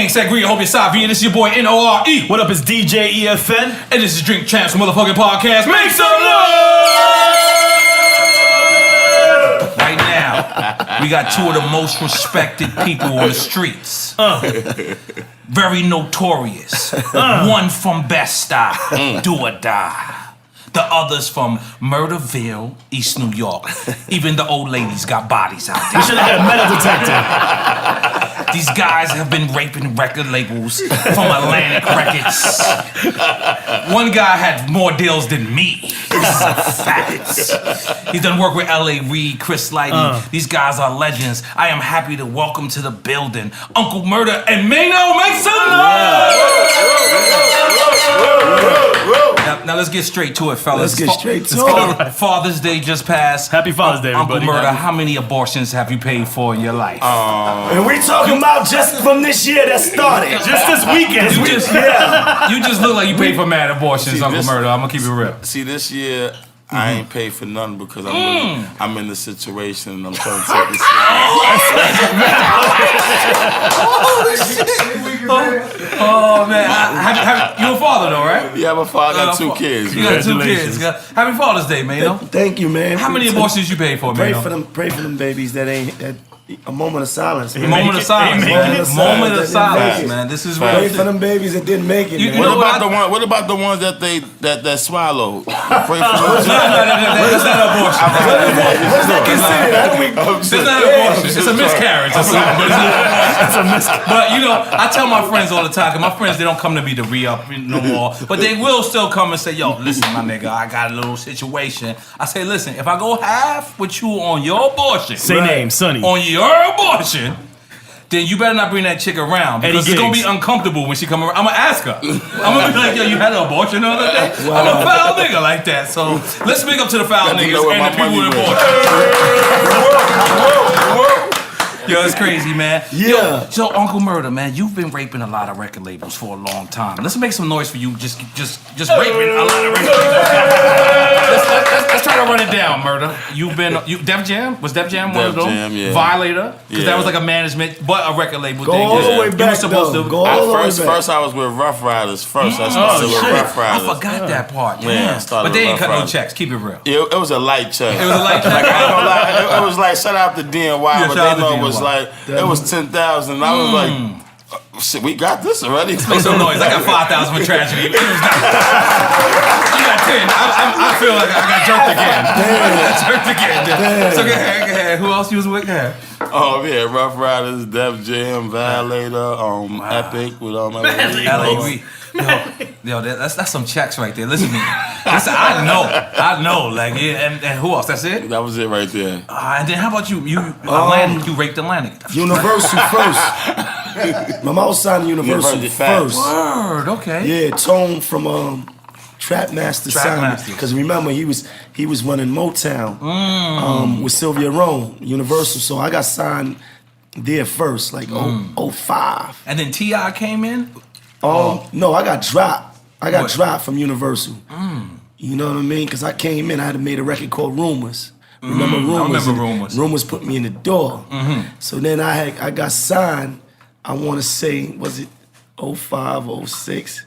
Hank Sagri, I hope you're Savi, and this is your boy N.O.R.E. What up, it's DJ EFN. And this is Drink Champs motherfucking podcast. Make some noise! Right now, we got two of the most respected people on the streets. Very notorious. One from Bed-Stuy, do or die. The others from Murderville, East New York. Even the old ladies got bodies out there. You should have had a metal detector. These guys have been raping record labels from Atlantic Records. One guy had more deals than me. This is a fact. He's done work with N.O.R.E, Chris Lighty. These guys are legends. I am happy to welcome to the building Uncle Murda and Maino. Make some noise! Now let's get straight to it, fellas. Let's get straight to it. Father's Day just passed. Happy Father's Day, Uncle everybody. Murda, how many abortions have you paid for in your life? And we talking about just from this year that started. Just this weekend. You just look like you paid for mad abortions, Uncle Murda. I'm gonna keep it real. See, this year I ain't paid for nothing because I'm in the situation and I'm trying to take this Oh man, you a father though, right? Yeah, my father got two kids. You got 2 kids. Happy Father's Day, man. Thank you, man. How many abortions you paid for, man? Pray for them babies that ain't a moment of silence. A moment of silence, man. Moment of silence, man. This is real. Pray for them babies that didn't make it. You Man. know What about the ones that swallow? Pray for them. That's not an abortion. What's that considered? It's not an abortion. It's a miscarriage or something. But you know, I tell my friends all the time, because my friends, they don't come to me to re-up no more, but they will still come and say, yo, listen, my nigga, I got a little situation. I say, listen, if I go half with you on your abortion, Say name, Sonny. on your abortion, then you better not bring that chick around, because it's gonna be uncomfortable when she come around. I'm gonna ask her. I'm gonna be like, yo, you had an abortion the other day? I'm a foul nigga like that. So let's speak up to the foul niggas and the people with abortion. Yo, it's crazy, man. Yeah. Yo, so Uncle Murda, man, you've been raping a lot of record labels for a long time. Let's make some noise for you. Just raping a lot of record labels. Let's try to run it down, Murda. Def Jam? Was Def Jam one of them? Jam, yeah. Violator? Because that was like a management, but a record label Go thing. all the way back, First I was with Rough Riders. I started with Rough Riders. I forgot that part. Yeah, I started but they with ain't cut Rough no Riders. checks. Keep it real. It was a light check. It was a light check. Like, I ain't gonna lie. It was like, shout out to DNY, but shout they out to know it DNY. was like, it was 10,000. I was like, shit, we got this already. Make some noise. I got 5,000 for tragedy. It was not. You got 10. I feel like I got jerked again. So go ahead. Who else you was with? Oh yeah, Rough Riders, Def Jam, Violator, Epic with L.A. Yo, that's some checks right there. Listen to me. Listen, I know. Like, yeah, and who else? That's it? That was it right there. And then how about you? Atlantic. You raped Atlantic. Universal first. My mom signed Universal first. Word. Okay. Yeah, Tone from Trap Master signed Masters. because remember he was running Motown with Sylvia Rome, Universal. So I got signed there first, like 05. And then T.I. came in. No, I got dropped. I got dropped from Universal. You know what I mean? Because I came in, I had made a record called Rumors. Remember Rumors? I remember Rumors. Rumors put me in the door. So then I got signed. I want to say, was it 05, 06?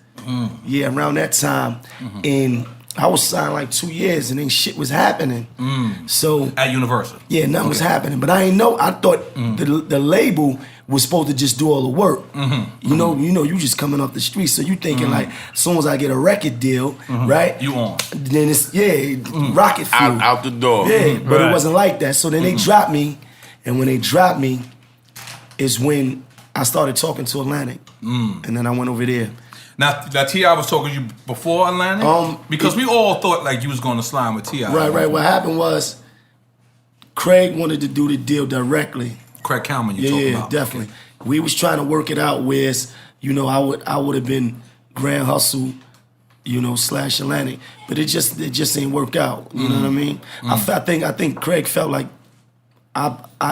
Yeah, around that time. And I was signed like 2 years, and then shit was happening. So At Universal. yeah, nothing was happening. But I ain't know. I thought the label was supposed to just do all the work. You know, you just coming off the street, so you thinking like, as soon as I get a record deal, right? You on. Then it's rocket fuel. Out the door. Yeah, but Right. it wasn't like that. So then they dropped me, and when they dropped me, is when I started talking to Atlantic, and then I went over there. Now T.I. was talking to you before Atlantic? Because we all thought like you was going to slime with T.I. Right. What happened was, Craig wanted to do the deal directly. Craig Kalman you talking about. Yeah, definitely. We was trying to work it out where, I would have been Grand Hustle, / Atlantic, but it just ain't work out. You know what I mean? I think Craig felt like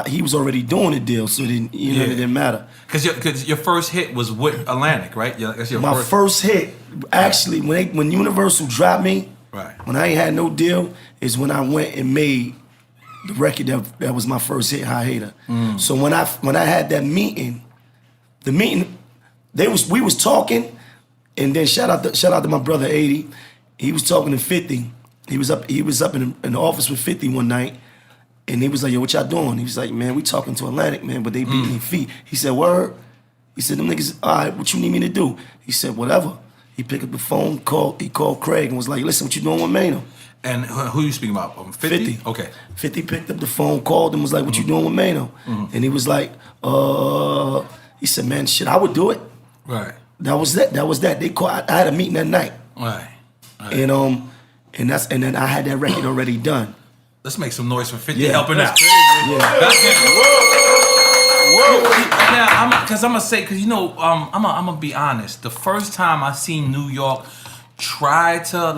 he was already doing the deal, so it didn't matter. Because your first hit was with Atlantic, right? That's your My first hit, actually, when Universal dropped me, right. when I ain't had no deal, is when I went and made the record that was my first hit, High Hater. So when I had that meeting, the meeting we was talking, and then shout out to my brother 80. He was talking to 50. He was up in the office with 50 one night, and he was like, yo, what y'all doing? He was like, man, we talking to Atlantic, man, but they beating their feet. He said, word? He said, them niggas, all right, what you need me to do? He said, whatever. He picked up the phone, he called Craig and was like, listen, what you doing with Maino? And who you speaking about? 50? Okay. 50 picked up the phone, called and was like, what you doing with Maino? And he was like, he said, man, shit, I would do it. Right. That was that. They called, I had a meeting that night. Right. And then I had that record already done. Let's make some noise for 50 helping out. Yeah. Now, because I'm gonna say, because I'm gonna be honest. The first time I seen New York try to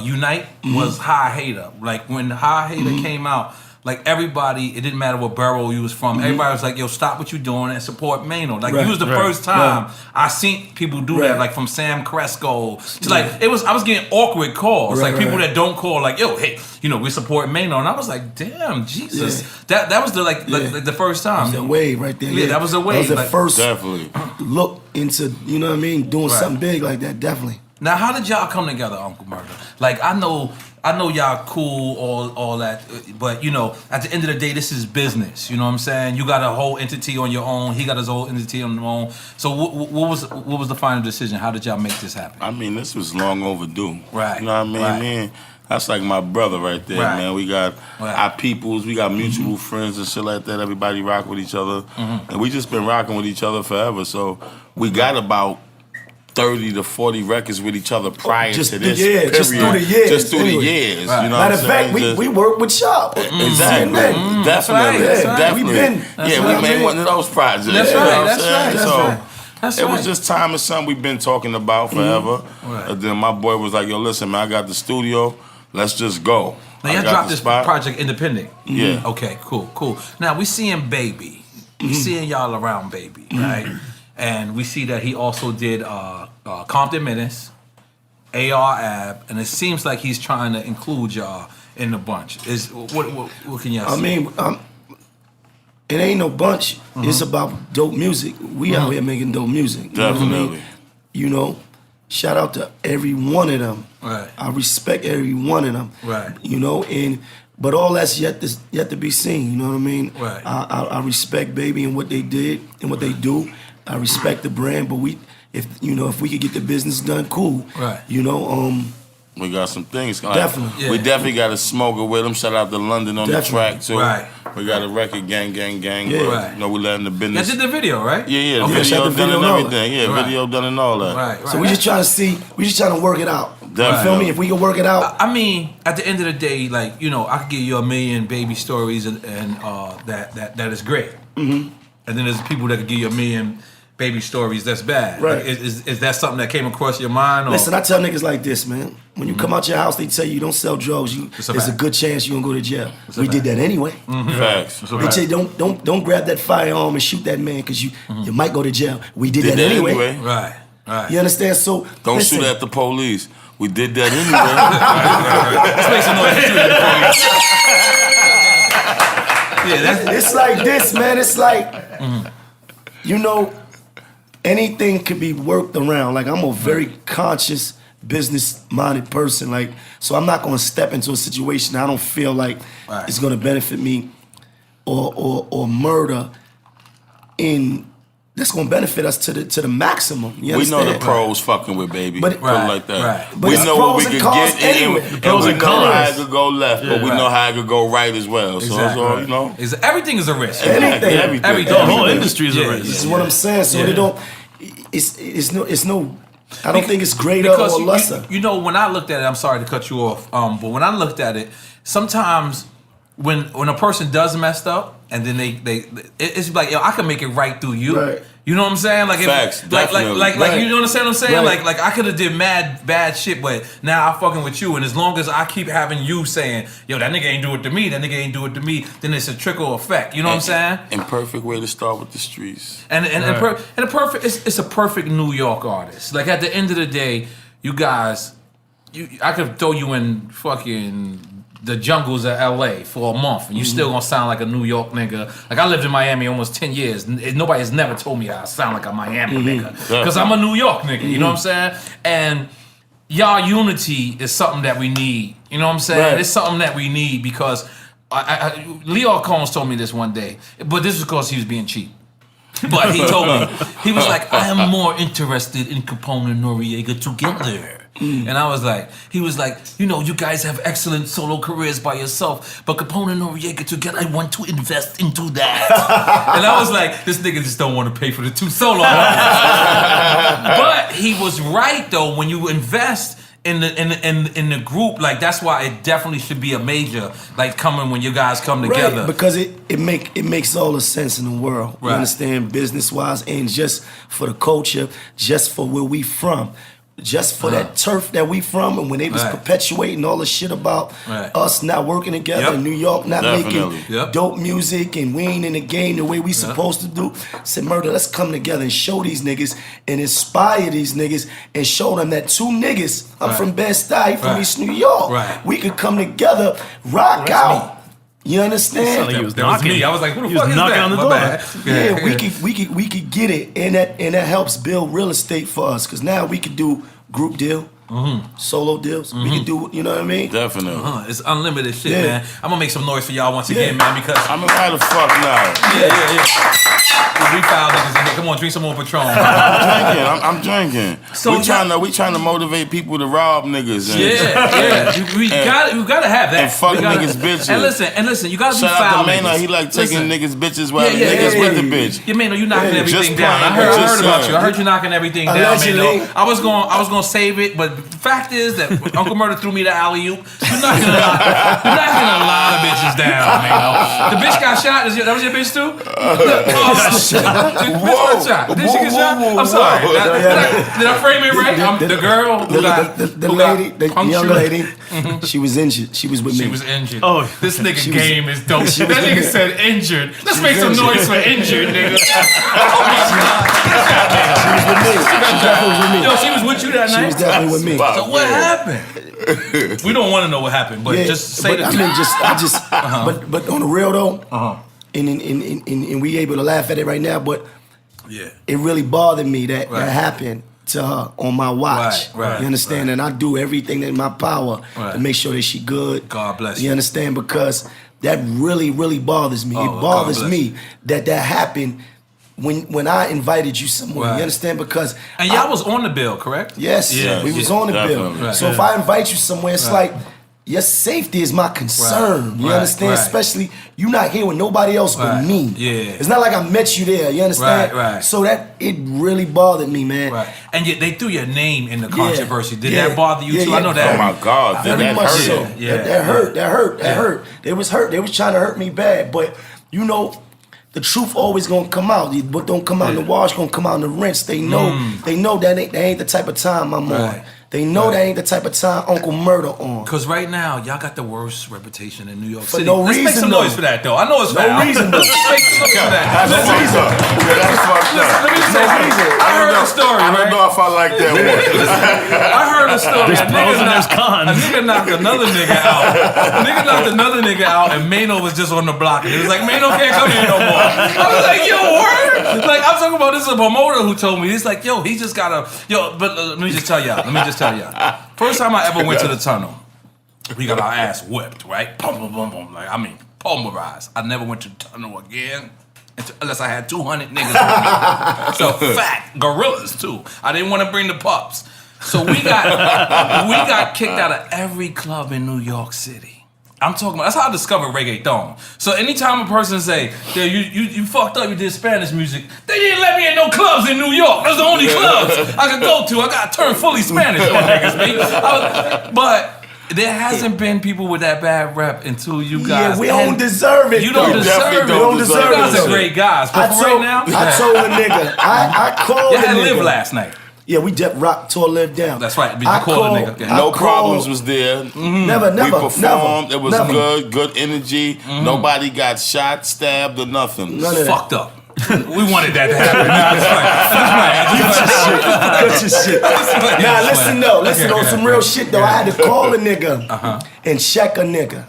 unite was High Hater. Like when High Hater came out, like everybody, it didn't matter what borough you was from. Everybody was like, "Yo, stop what you doing and support Maino." Like it was the first time I seen people do that. Like from Sam Cresco to like I was getting awkward calls, like people that don't call, like, "Yo, hey, we support Maino," and I was like, "Damn, Jesus!" That was the first time. That was the wave right there. Yeah, that was the wave. That was the first definitely look into doing something big like that. Definitely. Now, how did y'all come together, Uncle Murda? Like I know y'all cool, all that, but at the end of the day, this is business. You know what I'm saying? You got a whole entity on your own. He got his whole entity on his own. So what was the final decision? How did y'all make this happen? I mean, this was long overdue. Right. You know what I mean? Right. Man, that's like my brother right there, man. We got our peoples, we got mutual friends and shit like that. Everybody rock with each other. And we just been rocking with each other forever. So we got about 30 to 40 records with each other prior to this period. Just through the years. Just through the years. Right. You know Matter what of I'm fact, we work with y'all. Exactly. Definitely. We made one of those projects. That's right. It was just time and something we've been talking about forever. And then my boy was like, yo, listen, man, I got the studio. Let's just go. Now, y'all dropped this project independent. Yeah. Okay, cool. Now, we seeing Baby. We seeing y'all around Baby, right? And we see that he also did Compton Menace, AR Ab, and it seems like he's trying to include y'all in the bunch. What can y'all see? I mean, it ain't no bunch. It's about dope music. We out here making dope music. Definitely. Shout out to every one of them. Right. I respect every one of them. Right. But all that's yet to be seen. You know what I mean? Right. I respect Baby and what they did and what they do. I respect the brand, but if we could get the business done, cool. Right. We got some things. Definitely. We definitely got a smoker with him. Shout out to London on the track too. Right. We got a record, gang. Yeah. But, we letting the business. Y'all did the video, right? Yeah, Okay. video done and everything. Yeah, Right. video done and all that. Right. So we just trying to see. We just trying to work it out. Definitely. You feel me? If we can work it out. I mean, at the end of the day, I could give you a million baby stories and that is great. And then there's people that could give you a million baby stories that's bad. Right. Is that something that came across your mind? Or? Listen, I tell niggas like this, man. When you come out your house, they tell you don't sell drugs. There's a good chance you gonna go to jail. We did that anyway. Facts. They say don't grab that firearm and shoot that man because you might go to jail. We did that anyway. Right. You understand? So don't listen, shoot at the police. We did that anyway. Let's make some noise. Yeah, it's like this, man. It's like anything could be worked around. Like I'm a very conscious, business-minded person. Like, so I'm not gonna step into a situation I don't feel like it's gonna benefit me or murder that's gonna benefit us to the maximum. You we know understand? the pros fucking with Baby. But- Put it like that. But We it's know what we pros and could cons get anyway. and Pros we and know how it cons. could go left, but we know how it could go right as well. Exactly. So Everything is a risk. Anything. Everything. The whole industry is a risk. This is what I'm saying. So they don't. It's no. I don't think it's greater Because or lesser. when I looked at it, I'm sorry to cut you off, but when I looked at it, sometimes when a person does messed up and then it's like, yo, I can make it right through you. Right. You know what I'm saying? Like, Facts, definitely. like you understand what I'm saying? Right. Like I could have did mad bad shit, but now I'm fucking with you, and as long as I keep having you saying, yo, that nigga ain't do it to me, then it's a trickle effect. You know what I'm saying? And perfect way to start with the streets. And a perfect it's a perfect New York artist. Like at the end of the day, you guys, I could throw you in fucking the jungles of LA for a month, and you still gonna sound like a New York nigga. Like I lived in Miami almost 10 years. Nobody has never told me how I sound like a Miami nigga, because I'm a New York nigga. You know what I'm saying? And y'all unity is something that we need. You know what I'm saying? It's something that we need because Leo Combs told me this one day, but this was because he was being cheap. But he told me, he was like, I am more interested in Capone and Noriega together. And I was like, he was like, you know, you guys have excellent solo careers by yourself, but Capone and Noriega together, I want to invest into that. And I was like, this nigga just don't want to pay for the 2 solo albums. But he was right though, when you invest in the group, like that's why it definitely should be a major, like coming when you guys come together. Because it makes all the sense in the world. You understand, business wise, and just for the culture, just for where we from. Just for that turf that we from, and when they was perpetuating all the shit about us not working together in New York, not making dope music, and we ain't in the game the way we supposed to do. Said, Murda, let's come together and show these niggas and inspire these niggas and show them that 2 niggas, I'm from Bed-Stuy, from East New York. We could come together, rock out. You understand? That was me. I was like, who the fuck is that? On the door. Yeah, we could get it, and that helps build real estate for us. Cause now we could do group deal, solo deals. We could do, you know what I mean? Definitely. It's unlimited shit, man. I'm gonna make some noise for y'all once again, man, because I mean, why the fuck now? Yeah. We foul niggas in here. Come on, drink some more Patron. I'm drinking. So we trying to motivate people to rob niggas. And, we gotta have that. And fuck niggas bitches. And listen, you gotta be Shout foul out to Maino, niggas. he like taking niggas bitches while the niggas with the bitch. Yeah, Maino, you knocking everything Just down. I playing, heard just about saying. you. I heard you knocking everything down, Maino. I was gonna save it, but the fact is that Uncle Murda threw me the alley-oop. You're knocking a lot of bitches down, Maino. The bitch got shot. That was your bitch too? Did she get shot? I'm sorry. Did I frame it right? The girl the young lady, she was injured. She was with me. She was injured. Oh, this nigga game is dope. That nigga said injured. Let's make some noise for injured, nigga. Oh my God. She was with me. Yo, she was with you that night? She was definitely with me. So what happened? We don't want to know what happened, but just say the truth. But on the real though, and we able to laugh at it right now, but it really bothered me that happened to her on my watch. You understand? And I do everything in my power to make sure that she good. God bless you. You understand? Because that really, really bothers me. It bothers me that happened when I invited you somewhere. You understand? Because and y'all was on the bill, correct? Yes, we was on the bill. So if I invite you somewhere, it's like your safety is my concern. You understand? Especially you not here with nobody else but me. Yeah. It's not like I met you there. You understand? So that it really bothered me, man. And yet they threw your name in the controversy. Did that bother you too? I know that. Oh my God, very much so. That hurt. They was hurt. They was trying to hurt me bad. But you know, the truth always gonna come out. What don't come out in the wash gonna come out in the rinse. They know that ain't the type of time I'm on. They know that ain't the type of time Uncle Murda on. Because right now, y'all got the worst reputation in New York For City. no Let's reason, make some noise for that, though. I know it's foul. No reason, though. Let's make some noise for that. That's fucked up. That's fucked up. Let me say, I heard a story, I don't know if I like that one. I heard a story. A nigga knocked another nigga out. A nigga knocked another nigga out, and Maino was just on the block. And he was like, Maino can't come here no more. I was like, yo, word? Like, I'm talking about this is a promoter who told me. He's like, yo, he just got a... Yo, but let me just tell y'all. First time I ever went to the tunnel, we got our ass whipped, right? Boom, boom, boom, boom. Like, I mean, pulverized. I never went to the tunnel again unless I had 200 niggas with me. So fat gorillas too. I didn't want to bring the pups. So we got kicked out of every club in New York City. I'm talking about, that's how I discovered reggaeton. So anytime a person say, yeah, you fucked up, you did Spanish music, they didn't let me in no clubs in New York. Those are the only clubs I could go to. I got to turn fully Spanish on niggas, man. But there hasn't been people with that bad rep until you guys. Yeah, we don't deserve it. You don't deserve it. We don't deserve it. You guys are great guys. But right now, I told a nigga, I called you the had nigga. Live last night. Yeah, we did rock tour Live Down. That's right. But you called a nigga. Okay. No problems was there. Never. We performed. It was never. good energy. Nobody got shot, stabbed, or nothing. None of that. Fucked up. We wanted that to happen. gangster shit. Now listen though, on some real shit though. I had to call a nigga and check a nigga.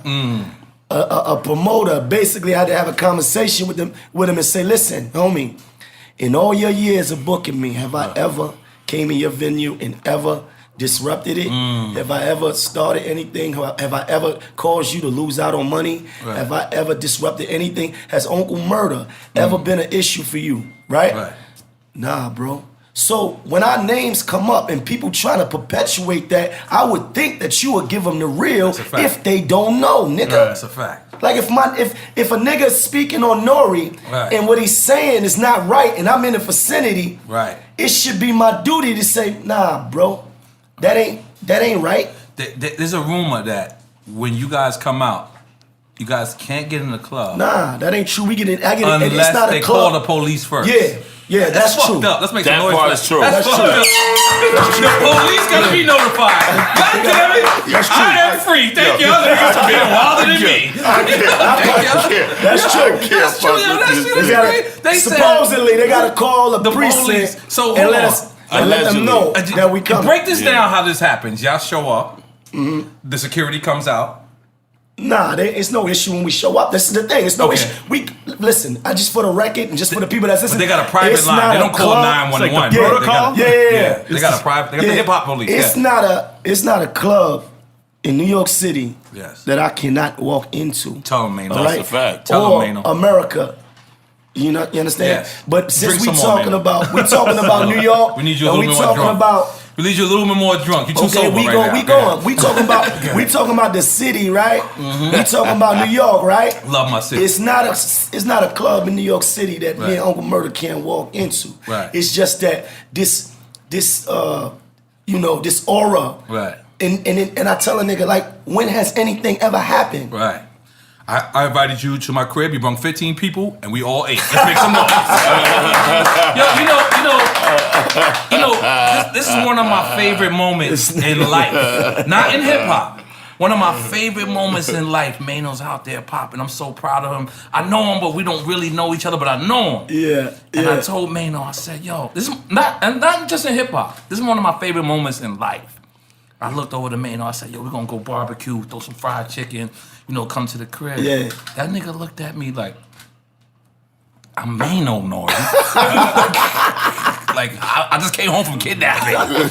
A promoter. Basically, I had to have a conversation with him and say, listen, homie, in all your years of booking me, have I ever came in your venue and ever disrupted it? Have I ever started anything? Have I ever caused you to lose out on money? Have I ever disrupted anything? Has Uncle Murda ever been an issue for you? Right? Nah, bro. So when our names come up and people try to perpetuate that, I would think that you would give them the real if they don't know, nigga. That's a fact. Like if a nigga is speaking on N.O.R.E. and what he's saying is not right and I'm in the vicinity, it should be my duty to say, nah, bro, that ain't right. There's a rumor that when you guys come out, you guys can't get in the club. Nah, that ain't true. Unless it's not they a club. call the police first. Yeah, that's true. Fucked up. Let's make that some noise. That part is true. That's fucked up. The police gotta be notified. God damn it! I am free. Thank you other niggas for being wilder than me. That's true. That's true. They supposedly they gotta call the precinct and let them know that we come. Break this down. How this happens? Y'all show up. The security comes out. Nah, it's no issue when we show up. This is the thing. It's no issue. Listen. I just for the record and just for the people that's listening. But they got a private line. They don't call 911. Like the protocol. Yeah. They got a private. They got the hip hop police. It's not a club in New York City that I cannot walk into. Tell them, Maino. That's a fact. Tell them, Maino. America. You understand? Yes. But since Drink we some more, talking about New York, we need you a little bit more drunk. We need you a little bit more drunk. You too sober right now. We talking about the city, right? We talking about New York, right? Love my city. It's not a club in New York City that me and Uncle Murda can't walk into. Right. It's just that this aura. Right. And I tell a nigga, like, when has anything ever happened? Right. I invited you to my crib. You brought 15 people, and we all ate. Let's make some noise. This is one of my favorite moments in life. Not in hip hop. One of my favorite moments in life. Maino's out there popping. I'm so proud of him. I know him, but we don't really know each other. But I know him. Yeah. And I told Maino, I said, "Yo, this is not just in hip hop. This is one of my favorite moments in life." I looked over to Maino. I said, "Yo, we're gonna go barbecue, throw some fried chicken, come to the crib." Yeah. That nigga looked at me like, I'm Maino N.O.R.E. Like, I just came home from kidnapping. You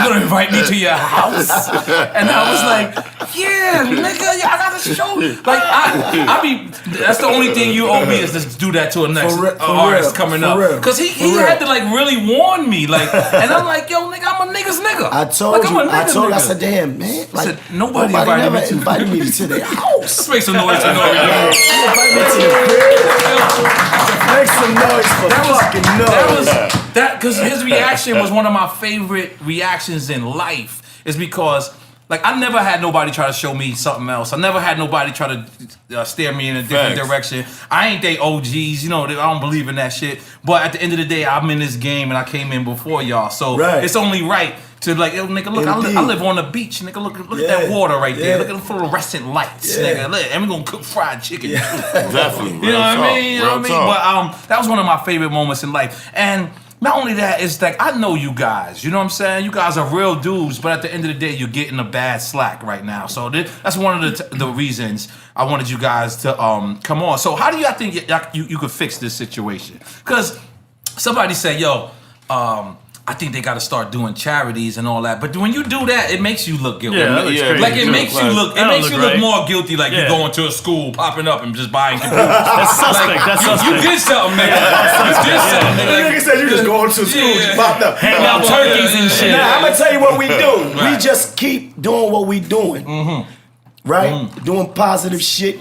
gonna invite me to your house? And I was like, yeah, nigga, I gotta show you. Like, that's the only thing you owe me is just do that to a next artist coming up. Because he had to, like, really warn me. Like, and I'm like, yo, nigga, I'm a nigga's nigga. I said, damn, man. Like, I said, nobody invited me to their house. Let's make some noise to N.O.R.E. Invite me to the crib. Make some noise for fucking N.O.R.E. Because his reaction was one of my favorite reactions in life. Is because, like, I never had nobody try to show me something else. I never had nobody try to steer me in a different direction. I ain't they OGs, I don't believe in that shit. But at the end of the day, I'm in this game and I came in before y'all. So it's only right to, like, yo, nigga, look, I live on the beach, nigga. Look at that water right there. Look at the fluorescent lights, nigga. Look, and we're gonna cook fried chicken. Definitely. You know what I mean? But that was one of my favorite moments in life. And not only that, it's like, I know you guys, you know what I'm saying? You guys are real dudes, but at the end of the day, you're getting a bad slack right now. So that's one of the reasons I wanted you guys to come on. So how do y'all think you could fix this situation? Because somebody said, yo, I think they got to start doing charities and all that. But when you do that, it makes you look guilty. Like it makes you look more guilty. Like you're going to a school, popping up and just buying computers. That's suspect. You did something, nigga. You did something, nigga. The nigga said you just going to school, just popped up, hanging out turkeys and shit. Now I'm gonna tell you what we do. We just keep doing what we doing, right? Doing positive shit,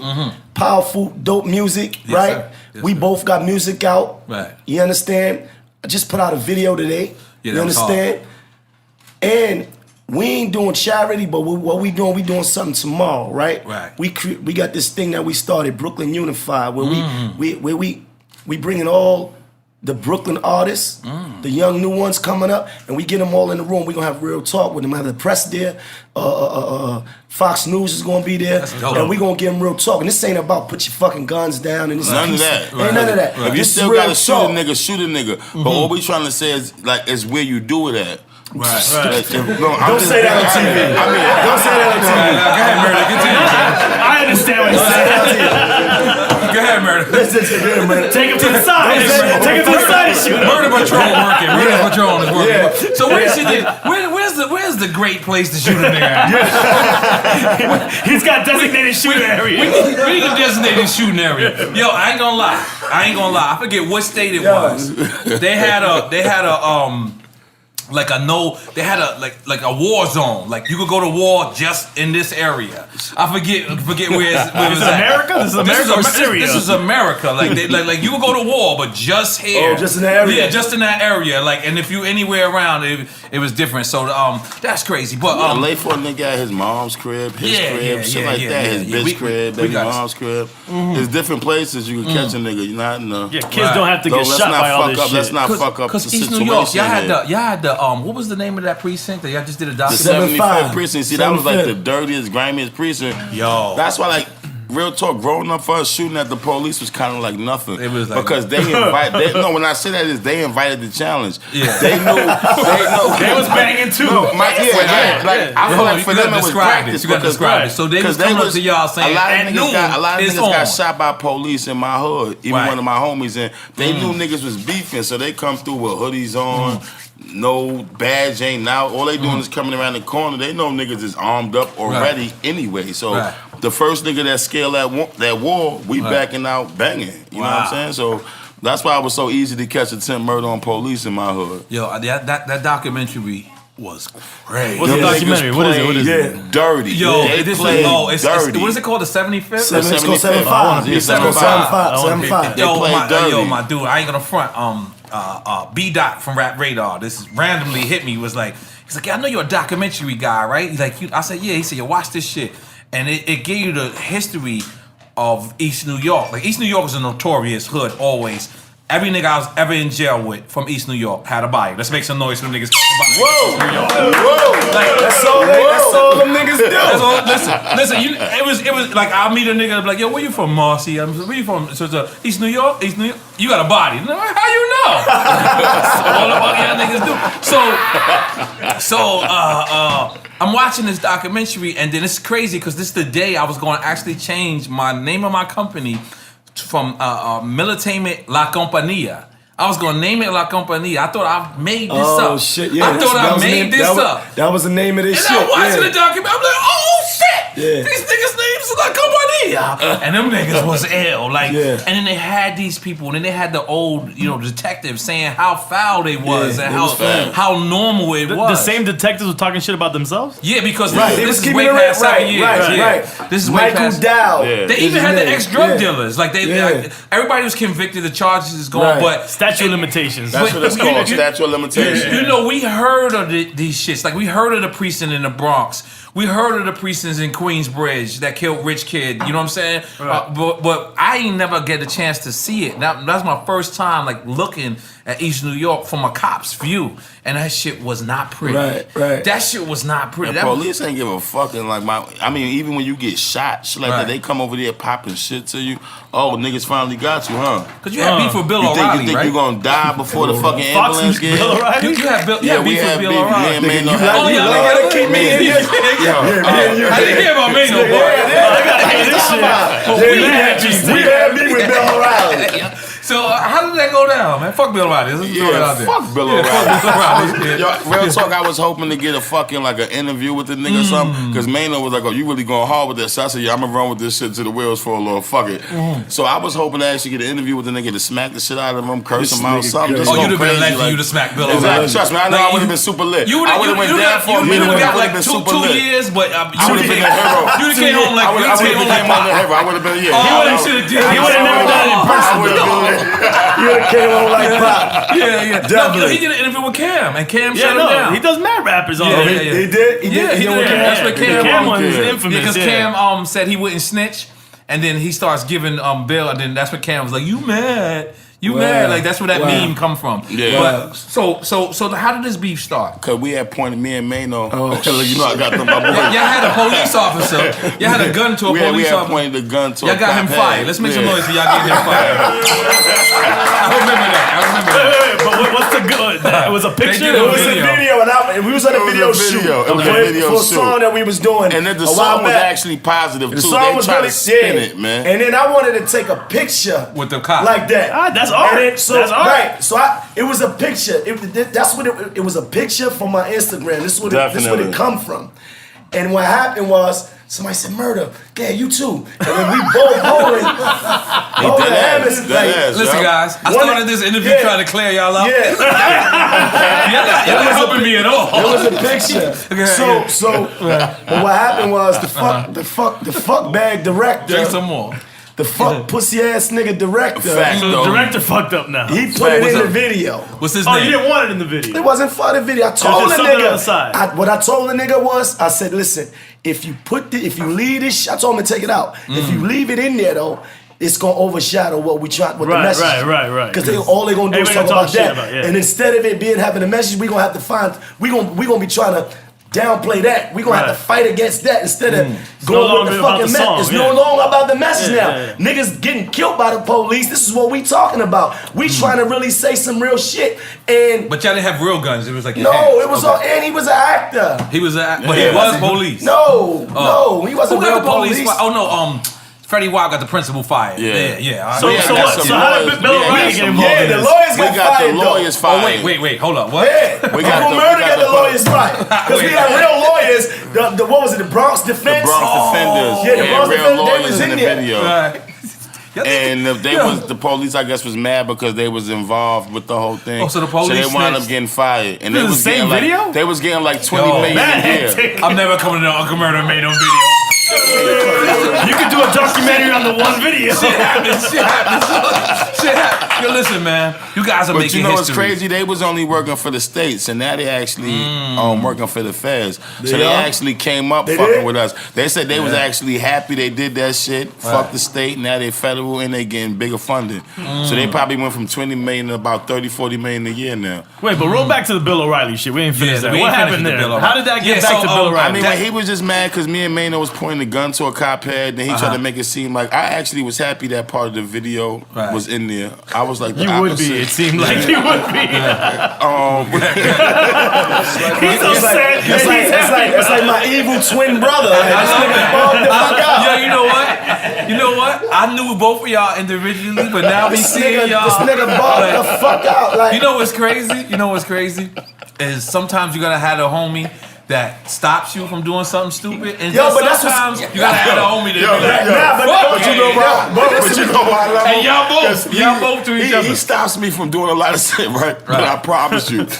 powerful, dope music, right? We both got music out. Right. You understand? I just put out a video today. You understand? And we ain't doing charity, but what we doing something tomorrow, right? Right. We got this thing that we started, Brooklyn Unified, where we bringing all the Brooklyn artists, the young new ones coming up, and we get them all in the room. We're going to have real talk with them. Have the press there. Fox News is going to be there. And we're going to give them real talk. And this ain't about put your fucking guns down. And this none of that. Ain't none of that. If you still got to shoot a nigga, shoot a nigga. But what we trying to say is, like, it's where you do it at. Right. Don't say that on TV. Don't say that on TV. Go ahead, Murda. Continue. I understand what you're saying. Go ahead, Murda. Take him to the side. Take him to the side and shoot him. Murda Patrol working. Murda Patrol is working. Yeah. So where's the great place to shoot a nigga at? He's got designated shooting area. We need a designated shooting area. Yo, I ain't gonna lie. I forget what state it was. They had a like a war zone. Like you could go to war just in this area. I forget where it was at. America? This is America or Syria? This is America. Like you could go to war, but just here. Oh, just in that area. Yeah, just in that area. Like, and if you anywhere around, it was different. So that's crazy. But lay for a nigga at his mom's crib, shit like that. His bitch crib, baby mom's crib. There's different places you can catch a nigga. You're not in the. Yeah, kids don't have to get shot by all this shit. Let's not fuck up the Because East situation. New York, y'all had the what was the name of that precinct that y'all just did a The documentary? 75th precinct. See, that was like the dirtiest, grimiest precinct. Yo. That's why, like, real talk, growing up for us, shooting at the police was kind of like nothing. It was like because they invited. No, when I say that is they invited the challenge. Yeah. They knew. They was banging too. I feel like for them it was practice. You got to describe it. So they was coming up to y'all saying, a lot of at niggas noon, got shot by police in my hood. Even one of my homies, and they knew niggas was beefing, so they come through with hoodies on. No badge ain't out. All they doing is coming around the corner. They know niggas is armed up already anyway. So the first nigga that scaled that wall, we backing out banging. You know what I'm saying? So that's why it was so easy to catch attempt murder on police in my hood. Yo, that documentary was crazy. What's the documentary? What is it? Dirty. Yo, it's dirty. What is it called? The 75th? It's called 75. Yeah, 75. Yo, my dude, I ain't gonna front. B-Dot from Rap Radar, this randomly hit me, he's like, yeah, I know you're a documentary guy, right? He's like, I said, yeah. He said, watch this shit. And it gave you the history of East New York. Like, East New York is a notorious hood, always. Every nigga I was ever in jail with from East New York had a body. Let's make some noise for them niggas. Whoa! Like, that's all them niggas do. Listen. It was like I'll meet a nigga and be like, yo, where you from, Marcy? Where you from? So it's East New York. You got a body. How you know? All the y'all niggas do. So I'm watching this documentary, and then it's crazy because this is the day I was going to actually change my name of my company from Militainment La Compañía. I was gonna name it La Compañía. I thought I made this up. Oh shit! Yeah, I thought I made this up. That was the name of this shit. And I'm watching the documentary. I'm like, oh shit! Yeah. These niggas' names is La Compañía. And them niggas was ill. Like, and then they had these people, and then they had the old, detectives saying how foul they was and how normal it was. The same detectives were talking shit about themselves? Yeah, because this is way past 7 years. Right. This is way Michael past. Dow. Yeah. They even had the ex-drug dealers. Like everybody was convicted. The charges is going, but statute of limitations. That's what it's called. Statute of limitations. We heard of these shits. Like we heard of the precinct in the Bronx. We heard of the precincts in Queensbridge that killed Rich Kid. You know what I'm saying? Right. But I ain't never get a chance to see it. That's my first time like looking at East New York from a cop's view, and that shit was not pretty. Right. That shit was not pretty. The police ain't give a fucking even when you get shot, shit like that, they come over there popping shit to you. Oh, niggas finally got you, huh? Cause you had beef with Bill O'Reilly, you think right? you gonna die before the fucking ambulance gets? Bill O'Reilly? You had beef with Bill O'Reilly. Man, gotta keep me in here. I didn't hear about Maino, boy. I gotta hear this shit. We had me with Bill O'Reilly. So how did that go down, man? Fuck Bill O'Reilly. Let's throw it out there. Fuck Bill O'Reilly. Yo, real talk, I was hoping to get a fucking an interview with the nigga or something, because Maino was like, oh, you really going hard with this? So I said, yeah, I'm gonna run with this shit till the wheels fall off. Fuck it. So I was hoping to actually get an interview with the nigga to smack the shit out of him, curse him out, something. Oh, you'd have been elected for you to smack Bill O'Reilly. Exactly. Trust me, I know I would have been super lit. You would have got like 2 years, but I would have been a hero. You would have came home like I would have been, He would have never done it in person. Came on like pop. Yeah. No, he did an interview with Cam, and Cam shut him down. He does mad rappers on He did? That's what Cam was infamous. Because Cam said he wouldn't snitch, and then he starts giving Bill, and then that's when Cam was like, you mad You mad? Like that's where that meme come from. Yeah. But so how did this beef start? Cause we had pointed me and Maino. You know I got them. My boy. Y'all had a police officer. Y'all had a gun to a police We had officer. pointed the gun to. Y'all got him fired. Let's make some noise for y'all getting him fired. I remember that. But what's the good? It was a picture. It was a video, and we was on a video shoot. It was a video for a song that we was doing. And then the song was actually positive too. The song was really spin it, man. And then I wanted to take a picture with the cop like that. That's art. That's art. Right. So it was a picture. That's what it was, a picture from my Instagram. This is what it come from. And what happened was somebody said, "Murda, yeah, you too." And then we both holding hands. Listen, guys, I started this interview trying to clear y'all up. Yeah. Y'all not helping me at all. It was a picture. So what happened was the fuck bag director. Drink some more. The fuck pussy ass nigga director. So the director fucked up now. He put it in the video. What's his name? Oh, you didn't want it in the video. It wasn't for the video. I told the nigga. What I told the nigga was, I said, listen, if you leave this, I told him to take it out. If you leave it in there though, it's gonna overshadow what the message. Right. Because all they gonna do is talk about that. And instead of it having a message, we gonna be trying to downplay that. We're gonna have to fight against that instead of going with the fucking message. It's no longer about the message now. Niggas getting killed by the police. This is what we talking about. We trying to really say some real shit. But y'all didn't have real guns. It was like it was and he was an actor. He was but he was police. No, he wasn't real police. Oh no, Freddie Wild got the principal fired. Yeah. So how did Bill O'Reilly get involved? Yeah, the lawyers got fired. The lawyers fired. Oh wait, hold up. What? Yeah, Uncle Murda got the lawyers fired because we had real lawyers. What was it? The Bronx Defense. The Bronx Defenders. Yeah, the Bronx real Defenders. lawyers in the video. Right. And the police, I guess, was mad because they was involved with the whole thing. Oh, so the police they wound up getting fired. And this is the same video? They was getting like 20 million a year. I'm never coming to Uncle Murda Maino video. You could do a documentary on the one video. Shit happens. Yo, listen, man. You guys are making history. But you know what's crazy? They was only working for the states, and now they actually working for the feds. So they actually came up fucking with us. They said they was actually happy they did that shit. Fuck the state. Now they federal, and they getting bigger funding. So they probably went from 20 million to about 30, 40 million a year now. Wait, but roll back to the Bill O'Reilly shit. We ain't finished that. What happened there? How did that get back to Bill O'Reilly? I mean, he was just mad because me and Maino was pointing the gun to a cop head, then he tried to make it seem like I actually was happy that part of the video was in there. I was like, you would be. It seemed like you would be. He's so sad. It's like my evil twin brother. Yo, you know what? I knew both of y'all individually, but now we seeing y'all. This nigga balled the fuck out. Like, you know what's crazy? Is sometimes you gotta have a homie that stops you from doing something stupid, and sometimes you gotta have a homie that be like, but you know why I love him? And y'all both to each other. He stops me from doing a lot of shit, right? But I promise you, no.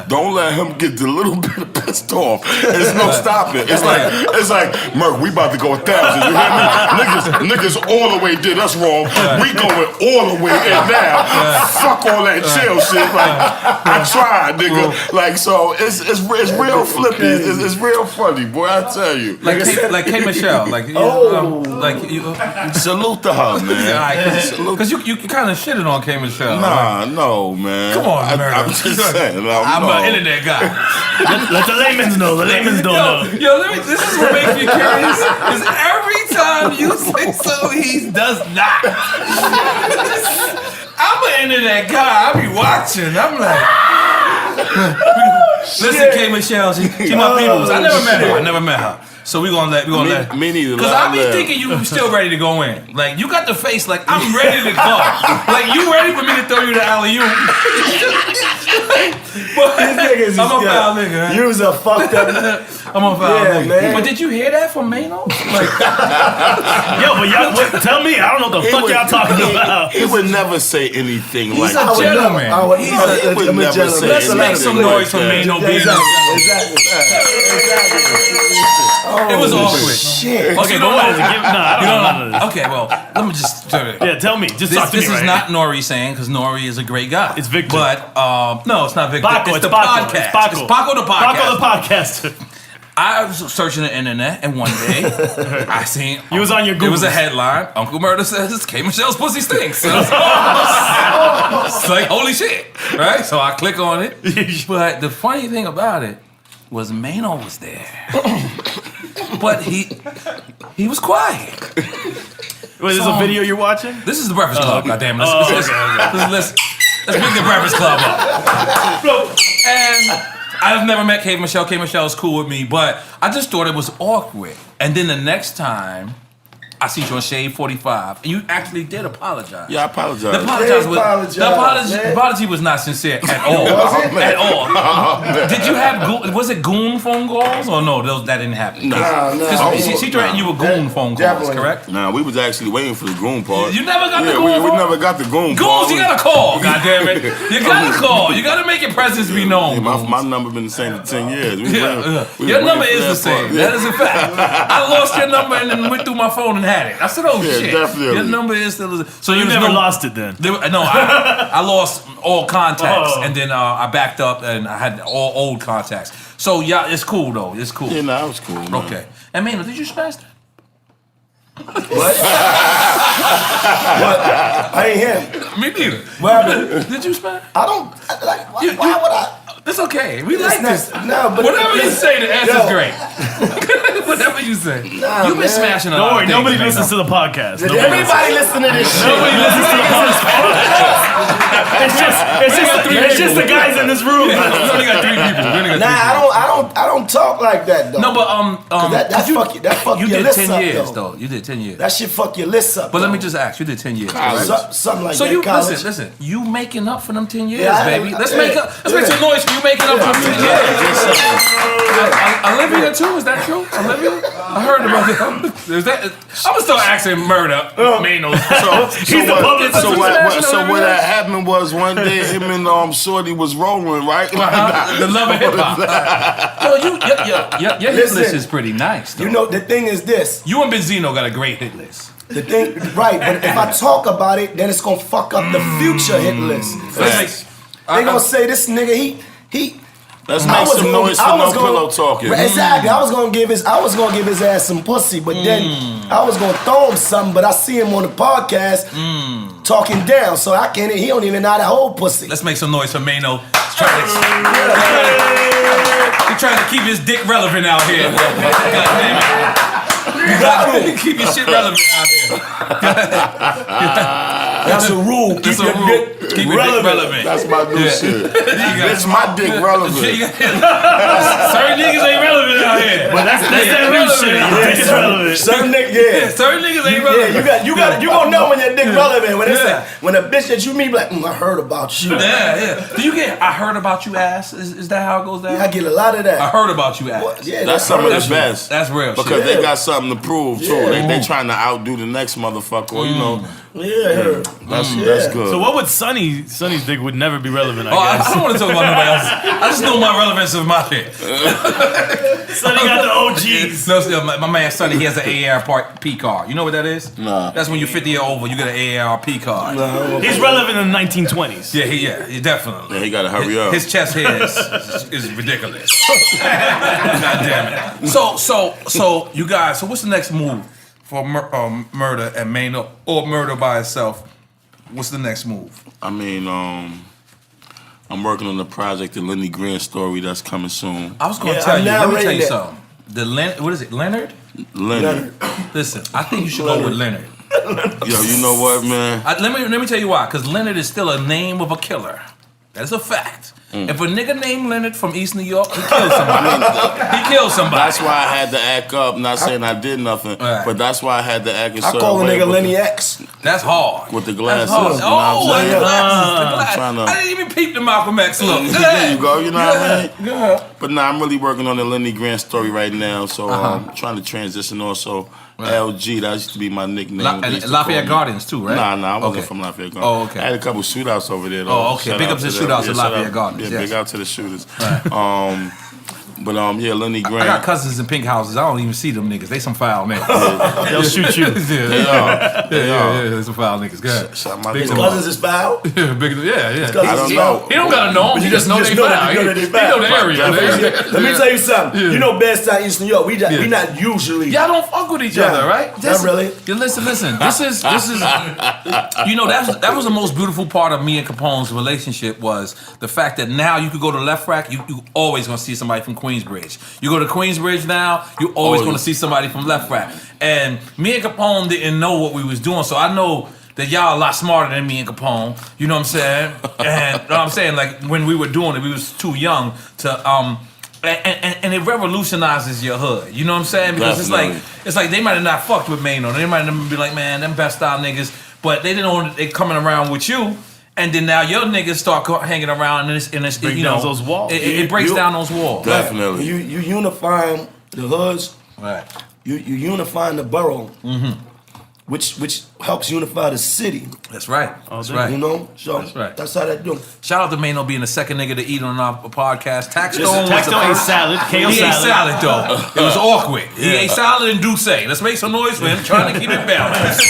Don't let him get the little bit pissed off. There's no stopping. It's like, Merc, we about to go 1,000. You hear me? Niggas all the way did us wrong. We going all the way in now. Fuck all that chill shit. Like, I tried, nigga. Like, so it's real flippy. It's real funny, boy. I tell you. Like K Michelle. Salute to her, man. Because you kind of shitted on K Michelle. Nah, no, man. Come on, I'm just saying. I'm an internet guy. Let the layman's know. The layman's don't know. Yo, this is what makes me curious. Is every time you say so, he does not. I'm an internet guy. I be watching. I'm like, listen, K Michelle, she my peoples. I never met her. So we gonna let me neither. Because I be thinking you still ready to go in. Like you got the face like I'm ready to go. Like you ready for me to throw you the alley-oop. I'm a foul nigga. You was a fucked up. I'm a foul nigga. Man. But did you hear that from Maino? Like, yo, but y'all tell me. I don't know what the fuck y'all talking about. He would never say anything like that. He's a gentleman. He would never say Let's make some noise for Maino being Exactly. It was awkward. Shit. Okay, but what is it? No. Okay, well, let me just tell you. Yeah, tell me. Just talk to me. This is not N.O.R.E saying, because N.O.R.E is a great guy. It's Victor. But, no, it's not Victor. Paco, it's the podcast. Paco. It's Paco the podcast. Paco the podcaster. I was searching the internet, and one day I seen you was on your Google. It was a headline. Uncle Murda says K. Michelle's pussy stinks. So it's like holy shit, right? So I click on it. But the funny thing about it was Maino was there, but he was quiet. Wait, this is a video you're watching? This is the Breakfast Club. Okay. Goddamn, let's bring the Breakfast Club up. And I've never met K. Michelle. K. Michelle's cool with me, but I just thought it was awkward. And then the next time, I see you on Shade 45, and you actually did apologize. Yeah, I apologize. The apology was not sincere at all. At all. Did you have was it goon phone calls or no? That didn't happen. No. She threatened you with goon phone calls, correct? Nah, we was actually waiting for the goon part. You never got the goon we phone? never got the goon part. Goons, you gotta call, goddammit. You gotta call. You gotta make your presence be known. Yeah, my number been the same for 10 years. Your number is the same. That is a fact. I lost your number and then went through my phone and had it. I said, oh shit. Definitely. Your number is still. So you never lost it then? No, I lost all contacts and then I backed up and I had all old contacts. So yeah, it's cool though. It's cool. Yeah, it was cool. Man. Okay. And Maino, did you smash that? What? I ain't him. Me neither. What happened? Did you smash? I don't like. Why would I? It's okay. We like this. No, but whatever you say, the answer's great. Whatever you say. You've been smashing a lot. Don't worry, of nobody things, listens to the podcast. Everybody listen to this shit. Nobody listens to the podcast. It's just the guys in this room. We only got 3 people. I don't talk like that though. No, but that fuck you your did list 10 up, years though. You did 10 years. That shit fuck your list up. But let me just ask, you did 10 years. Something like So that. you college. listen. You making up for them 10 years, Yeah, baby. Let's make some noise for you making up for them 10 years. Olivia too? Is that true? Olivia? I heard about that. Is that? I'm gonna start asking Murda. Maino. So what had happened was one day him and Shorty was rolling, right? The love of hip hop. Your hit list is pretty nice. Though. You know the thing is this. You and Benzino got a great hit list. The thing, right? But if I talk about it, then it's gonna fuck up the future hit list. They gonna say this nigga he. Let's make some noise for no pillow talking. Exactly. I was gonna give his ass some pussy, but then I was gonna throw him something, but I see him on the podcast talking down, so I can't. He don't even know how to hold pussy. Let's make some noise for Maino. He's trying to keep his dick relevant out here. God damn it. Keep your shit relevant out here. That's a rule. Keep your dick relevant. That's my new shit. It's my dick relevant. Certain niggas ain't relevant out here. But that's that real shit. Your dick is relevant. Certain niggas, certain niggas ain't relevant. You gonna know when your dick relevant when a bitch that you meet like, I heard about you. Yeah. Do you get I heard about you ass? Is that how it goes down? Yeah, I get a lot of that. I heard about you ass. Well, yeah, that's some of the best. That's real shit. Because they got something to prove too. They trying to outdo the next motherfucker. You know. Yeah. That's good. So what would Sonny's dick would never be relevant, I guess. I don't want to talk about nobody else. I just know my relevance of my shit. Sonny got the OGs. No, my man Sonny, he has an AARP card. You know what that is? Nah. That's when you're 50 years over, you get an AARP card. No. He's relevant in the 1920s. Yeah, definitely. Yeah, he gotta hurry up. His chest hair is ridiculous. God damn it. So you guys, so what's the next move for Murda and Maino, or Murda by itself? What's the next move? I mean, I'm working on the project, the Lenny Grant story that's coming soon. I was going to tell you. Let me tell you something. What is it? Leonard. Listen, I think you should go with Leonard. Yo, you know what, man? Let me tell you why. Because Leonard is still a name of a killer. That is a fact. If a nigga named Leonard from East New York, he kills somebody. He kills somebody. That's why I had to act up. Not saying I did nothing, but that's why I had to act a certain way. I call a nigga Lenny X. That's hard. With the glasses. That's hard. You know The glasses. I didn't even peep the Malcolm X look. There you go. You know what I mean? Yeah. But nah, I'm really working on the Lenny Grant story right now. So I'm trying to transition also. Right. LG, that used to be my nickname. Lafayette Gardens too, right? Nah, I wasn't from Lafayette Gardens. Oh, okay. I had a couple shootouts over there though. Oh, okay. Big up to the shootouts at Lafayette Gardens. Yeah, big out to the shooters. Right. But yeah, Lenny Grant. I got cousins in pink houses. I don't even see them niggas. They some foul niggas. They'll shoot you. They are. They some foul niggas. Go ahead. His cousins is foul? Yeah. I don't know. He don't gotta know them. You just know they foul. He know the area. Let me tell you something. You know, Bed-Stuy, East New York. We not usually. Y'all don't fuck with each other, right? Not really. Listen. This is. You know, that was the most beautiful part of me and Capone's relationship was the fact that now you could go to Left Rack, you always gonna see somebody from Queensbridge. You go to Queensbridge now, you always gonna see somebody from Left Rack. And me and Capone didn't know what we was doing, so I know that y'all a lot smarter than me and Capone. You know what I'm saying? And you know what I'm saying, like when we were doing it, we was too young to and it revolutionizes your hood. You know what I'm saying? Because it's like they might have not fucked with Maino. They might have been like, man, them best style niggas, but they didn't know they coming around with you. And then now your niggas start hanging around and it's break down those walls. It breaks down those walls. Definitely. You unifying the hoods. Right. You unifying the borough. Mm-hmm. Which helps unify the city. That's right. That's right. You know? So that's right. That's how that do. Shout out to Maino being the second nigga to eat on our podcast. Taxstone ate salad. Kale he ate salad though. It was awkward. He ate salad and Douce. Let's make some noise for him, trying to keep it balanced.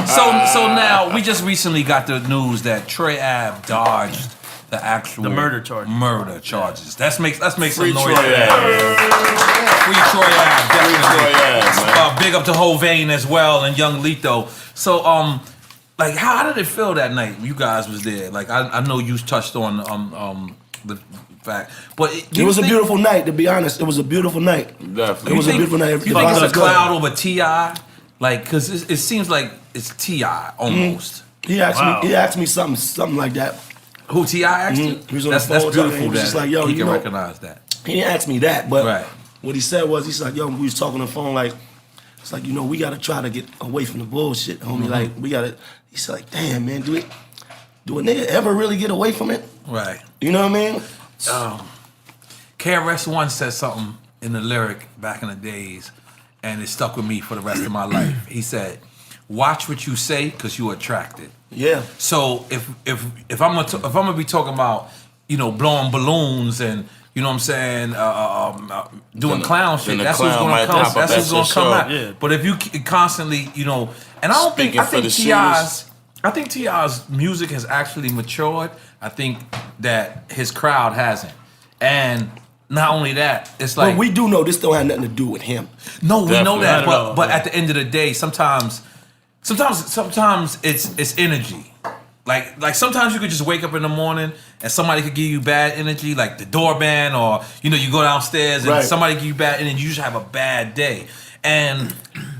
So now we just recently got the news that Troy Ave dodged the actual murder charges. Let's make some Free noise. Troy Ave. Free Troy Ave, definitely. Free Troy Ave, man. Big up to Hovain as well and Young Lito. So like how did it feel that night? You guys was there. Like I know you touched on the fact, but it was a beautiful night. To be honest, it was a beautiful night. Definitely. It was a beautiful night. You think it's a cloud over T.I.? Like, cause it seems like it's T.I. almost. He asked me something like that. Who T.I. asked you? He was on That's the phone beautiful. he was just like, yo, he you can know, recognize that. He didn't ask me that, but Right. what he said was, he's like, yo, we was talking on the phone, like, it's like, you know, we gotta try to get away from the bullshit, homie. Like, we gotta. He said, like, damn, man, do a nigga ever really get away from it? Right. You know what I mean? KRS-One said something in the lyric back in the days, and it stuck with me for the rest of my life. He said, "Watch what you say, cause you attracted." Yeah. So if I'm gonna be talking about, you know, blowing balloons and, you know what I'm saying, doing clown shit, that's what's gonna come. That's what's gonna come out. Yeah. But if you constantly, you know, and I think T.I.'s music has actually matured. I think that his crowd hasn't, and not only that, it's like, But we do know this don't have nothing to do with him. no, we know that, Definitely. but at the end of the day, sometimes it's energy. Like sometimes you could just wake up in the morning and somebody could give you bad energy, like the doorbell, or you know, you go downstairs and somebody give you bad energy, you just have a bad day. And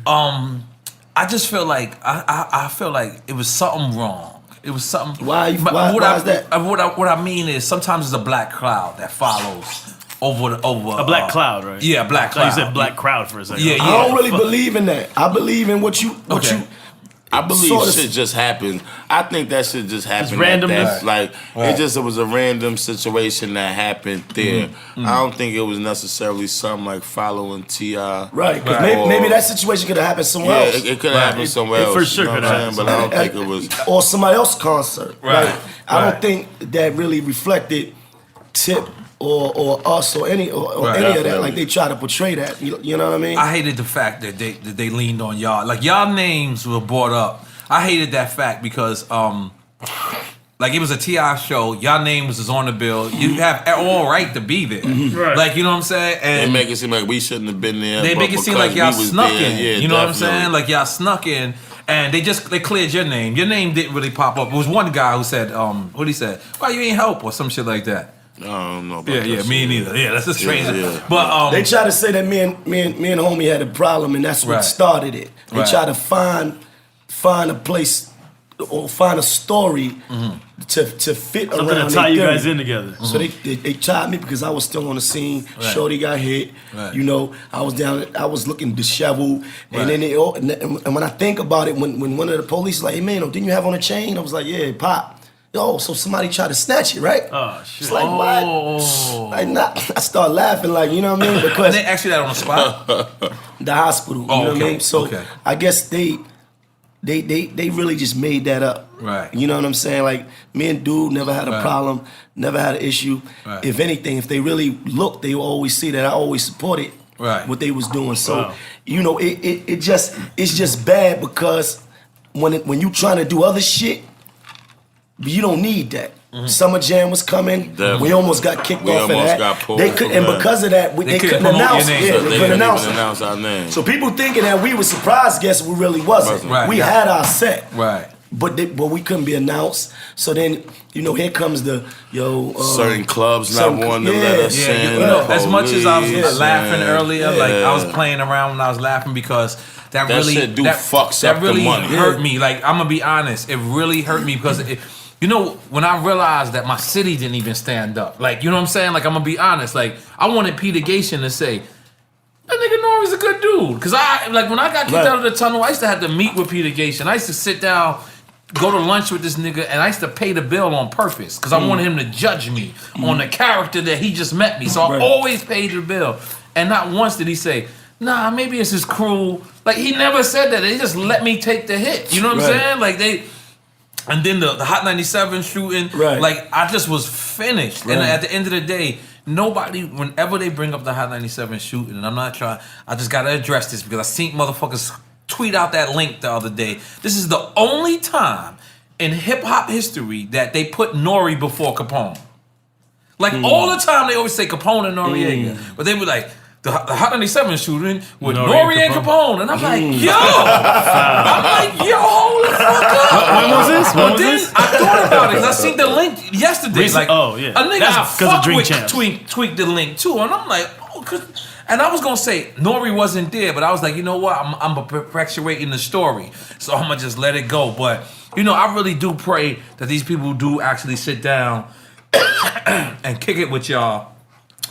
I just feel like I feel like it was something wrong. It was something. Why is that? What I mean is sometimes it's a black cloud that follows over A black cloud, right? Yeah, a black So cloud. you said black crowd for a second. Yeah. I don't really believe in that. I believe in what you. I believe sort of shit just happened. I think that shit just happened. randomness. It was a random situation that happened there. I don't think it was necessarily something like following T.I. Right, because maybe that situation could have happened somewhere else. It could have happened somewhere else. For sure you know could what I'm have. saying? But I don't think it was. Or somebody else's concert. Right. Like, I don't think that really reflected Tip or us or any of that. Like they try to portray that. You know what I mean? I hated the fact that they leaned on y'all. Like y'all names were brought up. I hated that fact because like it was a T.I. show. Y'all names was on the bill. You have all right to be there. Right. Like, you know what I'm saying? And They make it seem like we shouldn't have been there. they make it seem like y'all snuck in. Yeah, you know what I'm definitely. saying? Like y'all snuck in. And they cleared your name. Your name didn't really pop up. It was one guy who said, what he said? Why you ain't help or some shit like that. I don't know about Yeah, that me shit. neither. Yeah, that's a strange. Yeah. But they try to say that me and homie had a problem, and that's what started it. They try to find a place or find a story to fit Something around. to tie you theory. guys in together. So they tried me because I was still on the scene. Right. Shorty got hit. Right. You know, I was looking disheveled. And then and when I think about it, when one of the police was like, "Hey man, didn't you have on a chain?" I was like, "Yeah, pop." Yo, so somebody tried to snatch it, right? Oh shit. It's like what? Like I start laughing, like, you know what I mean? Because they asked you that on the spot? the hospital, you know what I mean? So I guess they they really just made that up. Right. You know what I'm saying? Like, me and Dude never had a problem, never had an issue. Right. If anything, if they really looked, they will always see that I always supported what they was doing. So, you know, it's just bad because when you trying to do other shit, you don't need that. Summer Jam was coming. Definitely. We almost got kicked off of that. Got pulled they could, and because of that, they couldn't announce it. Yeah, they couldn't announce our name. So people thinking that we were surprise guests, we really wasn't. Right. We had our set. Right. But we couldn't be announced. So then, you know, here comes the certain clubs not wanting to let us in. You know, as much as I was laughing earlier, like I was Yeah. playing around when I was laughing because that really shit fucks up really the money. hurt me. Like, I'm gonna be honest, it really hurt me because you know, when I realized that my city didn't even stand up. Like, you know what I'm saying? Like, I'm gonna be honest. Like, I wanted Peter Gation to say, that nigga N.O.R.E's a good dude. Cause when I got kicked out of the tunnel, I used to have to meet with Peter Gation. I used to sit down, go to lunch with this nigga, and I used to pay the bill on purpose. Cause I wanted him to judge me on the character that he just met me. So I always paid the bill. And not once did he say, nah, maybe it's just cruel. Like, he never said that. They just let me take the hit. You know what I'm saying? Like, and then the Hot 97 shooting, like, I just was finished. And at the end of the day, nobody, whenever they bring up the Hot 97 shooting, and I'm not trying, I just gotta address this because I seen motherfuckers tweet out that link the other day. This is the only time in hip hop history that they put N.O.R.E before Capone. Like, all the time they always say Capone and Noriega, but they were like, the Hot 97 shooting with N.O.R.E and Capone. And I'm like, yo! Hold the fuck up. When was this? But then I thought about it, because I seen the link yesterday. Like, oh, yeah. A nigga That's I of fuck Dream with Champs. tweaked the link too. And I'm like, and I was going to say N.O.R.E wasn't there, but I was like, you know what? I'm perpetuating the story. So I'm going to just let it go. But, you know, I really do pray that these people do actually sit down and kick it with y'all.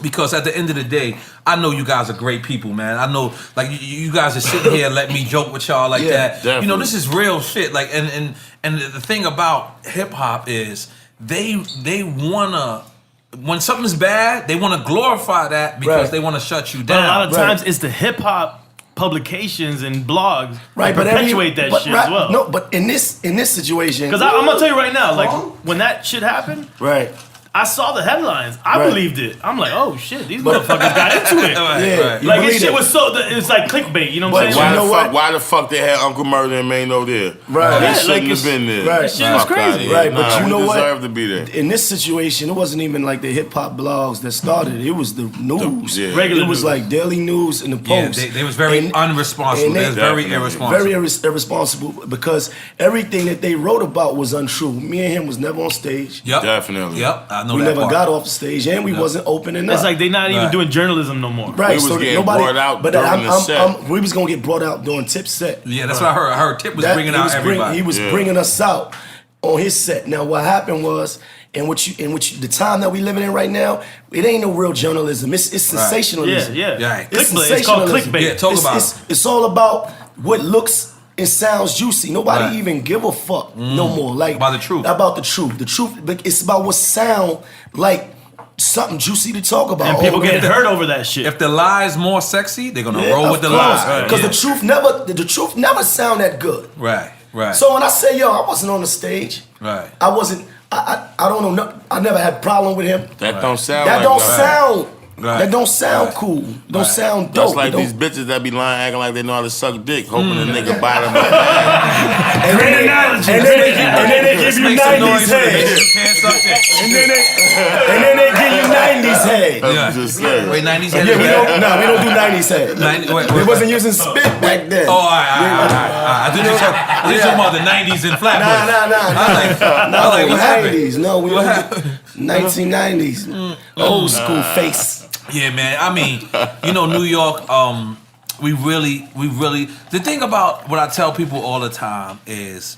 Because at the end of the day, I know you guys are great people, man. I know, like, you guys are sitting here and let me joke with y'all like that. Definitely. You know, this is real shit. Like, and the thing about hip hop is they wanna, when something's bad, they wanna glorify that because they wanna shut you down. But a lot of times it's the hip hop publications and blogs that but perpetuate that shit as well. No, but in this situation, Because I'm gonna tell you right now, like when that shit happened, I saw the headlines. I believed it. I'm like, oh shit, these motherfuckers got into it. Like this shit was it's like clickbait. You know what I'm saying? Why the fuck they had Uncle Murda and Maino there? They shouldn't have been there. That shit was crazy. But you know what? Deserve to be there. In this situation, it wasn't even like the hip hop blogs that started it. It was the news. Regular it was news. like Daily News and the Post. They was very unresponsible. They was very irresponsible. Very irresponsible because everything that they wrote about was untrue. Me and him was never on stage. Yep. Definitely. Yep. I know we that never part. got off the stage, and we wasn't opening up. It's like they not even doing journalism no more. Right, We was so getting nobody. brought out but during the set. we was gonna get brought out during Tip's set. Yeah, that's what I heard. I heard Tip was bringing out everybody. He was bringing us out on his set. Now, what happened was, the time that we living in right now, it ain't no real journalism. It's sensationalism. Yeah. It's Clickbait. It's called sensationalism. clickbait. Yeah, talk about it. It's all about what looks and sounds juicy. Nobody even give a fuck no more. Like About the truth. About the truth. The truth. It's about what sound like something juicy to talk about. And people get hurt over that shit. If the lie is more sexy, they're gonna roll with the lie. Because the truth never sound that good. Right. So when I say, yo, I wasn't on the stage. Right. I wasn't. I don't know. I never had a problem with him. That don't sound That like don't that. sound. Right. That don't sound cool. Don't sound dope. That's like It these don't- bitches that be lying, acting like they know how to suck dick, hoping a nigga buy them. And then they give you 90s head. And then they give you 90s head. I'm just saying. Wait, 90s head. Yeah, we don't do 90s head. We wasn't using spit back then. Oh, all right. I did you talking about the 90s in Flatbush. Nah. What happened? 90s. No, we don't do 1990s. Old school face. Yeah, man. I mean, you know, New York, we really, the thing about what I tell people all the time is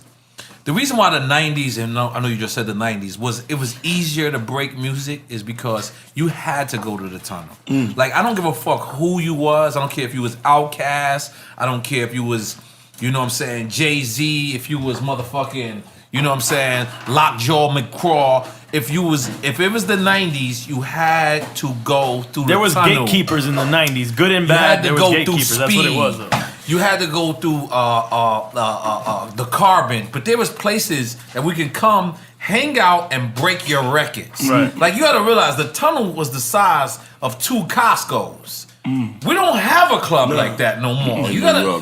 the reason why the 90s, and I know you just said the 90s, it was easier to break music is because you had to go to the tunnel. Like, I don't give a fuck who you was. I don't care if you was Outkast. I don't care if you was, you know what I'm saying, Jay-Z, if you was motherfucking, you know what I'm saying, Lockjaw McCraw. If it was the 90s, you had to go through the tunnel. There was gatekeepers in the 90s, good and bad. There was gatekeepers. That's what it was, though. you had to go through the Carbon, but there was places that we could come, hang out, and break your records. Right. Like you got to realize the tunnel was the size of 2 Costco's. We don't have a club like that no more. You gotta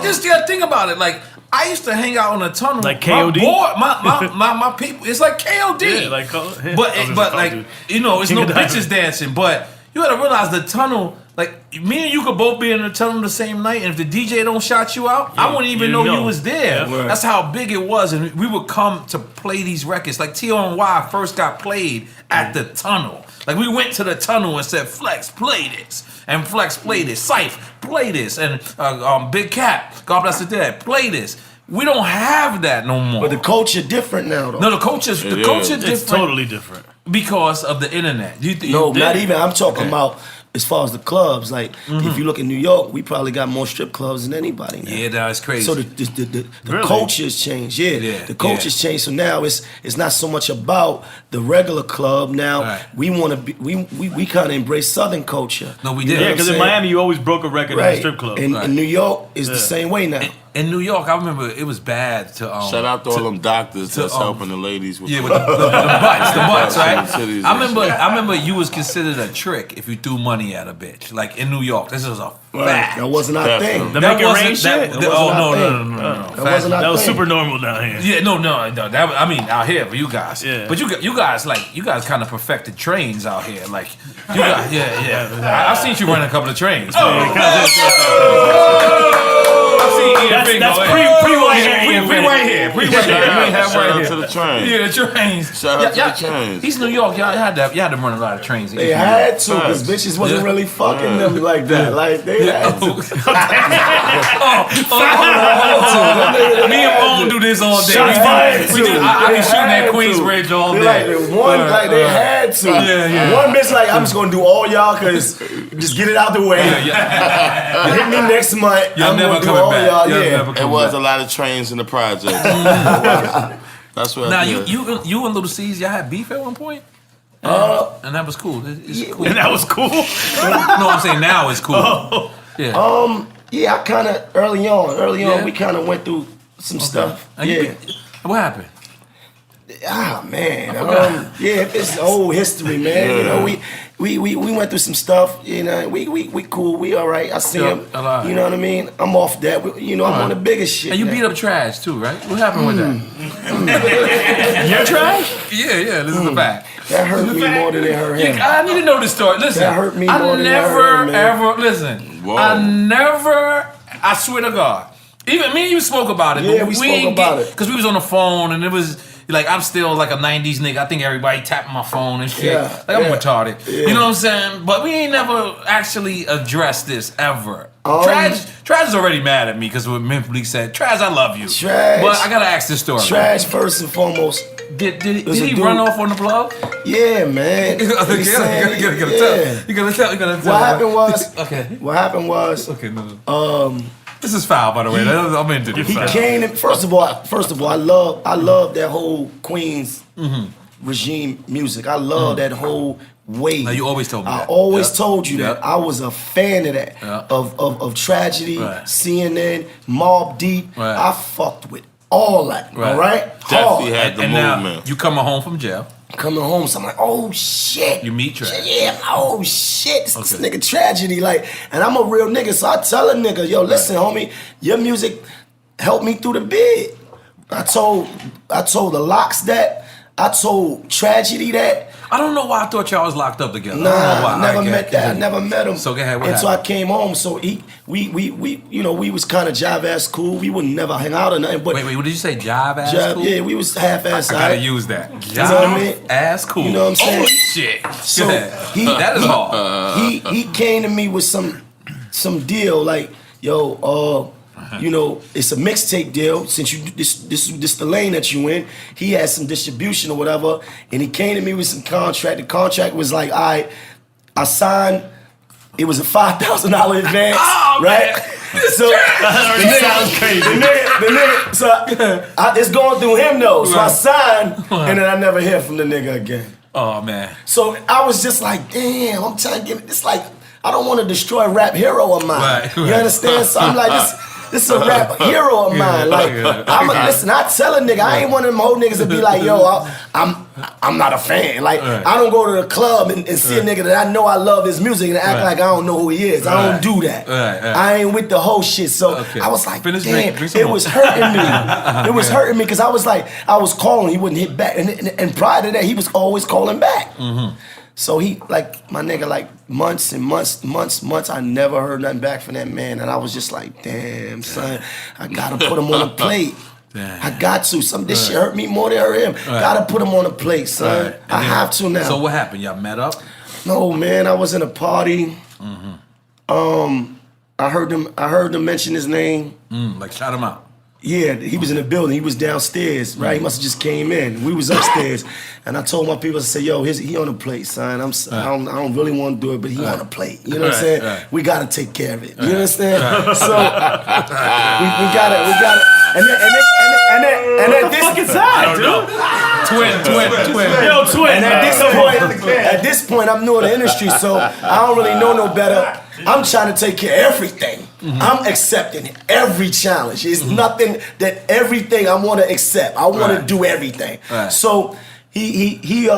just think about it. Like I used to hang out on the tunnel. Like KOD? My people. It's like KOD. Yeah, like, but like you know, it's no bitches dancing. But you gotta realize the tunnel. Like me and you could both be in the tunnel the same night, and if the DJ don't shout you out, I wouldn't even know you was there. Yeah. That's how big it was, and we would come to play these records. Like T.O.N.Y. first got played at the tunnel. Like we went to the tunnel and said, "Flex, play this," and Flex played this. Syph, play this, and Big Cat, God bless the dead, play this. We don't have that no more. But the culture different now, though. No, the culture's different. It's totally different because of the internet. Not even. I'm talking about. As far as the clubs, like if you look in New York, we probably got more strip clubs than anybody now. Yeah, that's crazy. So the culture's changed. The culture's changed. So now it's not so much about the regular club. Now we want to be we kind of embrace Southern culture. No, we did. Yeah, because in Miami you always broke a record at a strip club. And in New York is the same way now. In New York, I remember it was bad to shout out to all them doctors that's helping the ladies with the butts, right? I remember you was considered a trick if you threw money at a bitch. Like in New York, this was a fact. That wasn't our thing. The Make It Rain shit? No. That was super normal down here. Yeah, no. That I mean, out here for you guys. Yeah. But you guys kind of perfected trains out here. Like you guys, I've seen you run a couple of trains. That's pre-white hair. Pre-white hair. Shout out to the train. Yeah, the trains. Shout out to the trains. He's New York. Y'all had to run a lot of trains. They had to, because bitches wasn't really fucking them like that. Like they had to. Me and Bone do this all day. I be shooting at Queensbridge all day. They had to. One bitch like, I'm just gonna do all y'all because just get it out the way. Hit me next month. Y'all never coming back. It was a lot of trains in the project. That's what. Now you and Little C's, y'all had beef at one point. And that was cool. It's cool. And that was cool. No, I'm saying now it's cool. Oh. Yeah. Yeah, I kind of early on, we kind of went through some stuff. What happened? Man. It's old history, man. You know, we went through some stuff. You know, we cool. We all right. I see him. You know what I mean? I'm off that. You know, I'm on the biggest shit. And you beat up Trash too, right? What happened with that? Your Trash? Yeah. This is a fact. That hurt me more than it hurt him. I need to know this story. Listen, that hurt me more than it hurt him, man. Listen. I swear to God. Even me and you spoke about it. Yeah, but we spoke about it. Because we was on the phone and it was like, I'm still like a 90s nigga. I think everybody tapping my phone and shit. I'm retarded. Yeah. You know what I'm saying? But we ain't never actually addressed this ever. Trash is already mad at me because what Memphis said. Trash, I love you. Trash. But I gotta ask this story. Trash, first and foremost. Did he run off on the plug? Yeah, man. You gotta tell. You gotta tell. What happened was. Okay, no. This is foul, by the way. I'm into this. He came in. First of all, I love that whole Queens regime music. I love that whole wave. Now, you always told me that. I always told you that. I was a fan of that. Of Tragedy, CNN, Mobb Deep. I fucked with all that. All right? Definitely had the movement. Now, you coming home from jail. Coming home, so I'm like, oh shit. You meet Trash. Yeah, oh shit. This nigga Tragedy. Like, and I'm a real nigga, so I tell a nigga, yo, listen, homie, your music helped me through the bid. I told the Locks that. I told Tragedy that. I don't know why I thought y'all was locked up together. Nah, I never met that. I never met him. So go ahead. So I came home. So we was kind of jive ass cool. We would never hang out or nothing. But wait, what did you say? Jive ass cool? Yeah, we was half ass. I gotta use that. Jive ass cool. You know what I'm saying? Holy shit. So that is hard. He came to me with some deal like, yo, you know, it's a mixtape deal. Since this the lane that you in, he had some distribution or whatever, and he came to me with some contract. The contract was like, I signed. It was a $5,000 advance, right? So that sounds crazy. The nigga, so it's going through him though. So I signed, and then I never hear from the nigga again. Oh man. So I was just like, damn, I'm trying to get it. It's like, I don't want to destroy a rap hero of mine. Right. You understand? So I'm like, this is a rap hero of mine. Like, listen, I tell a nigga, I ain't one of them old niggas that be like, yo, I'm not a fan. Like, I don't go to the club and see a nigga that I know I love his music and act like I don't know who he is. I don't do that. I ain't with the whole shit. So I was like, damn, it was hurting me. It was hurting me because I was like, I was calling, he wouldn't hit back. And prior to that, he was always calling back. So he, like, my nigga, like, months and months, I never heard nothing back from that man. And I was just like, damn, son, I gotta put him on a plate. I got to. This shit hurt me more than it hurt him. Gotta put him on a plate, son. I have to now. So what happened? Y'all met up? No, man, I was in a party. I heard them mention his name. Like shout him out. Yeah, he was in the building. He was downstairs, right? He must have just came in. We was upstairs, and I told my people, I said, "Yo, he on the plate, son. I don't really want to do it, but he on the plate. You know what I'm saying? We gotta take care of it. You understand? So we gotta. And at this fuck is that, dude? Twin. Yo, twin. And at this point, I'm new in the industry, so I don't really know no better. I'm trying to take care of everything. I'm accepting every challenge. It's nothing that everything I want to accept. I want to do everything. So he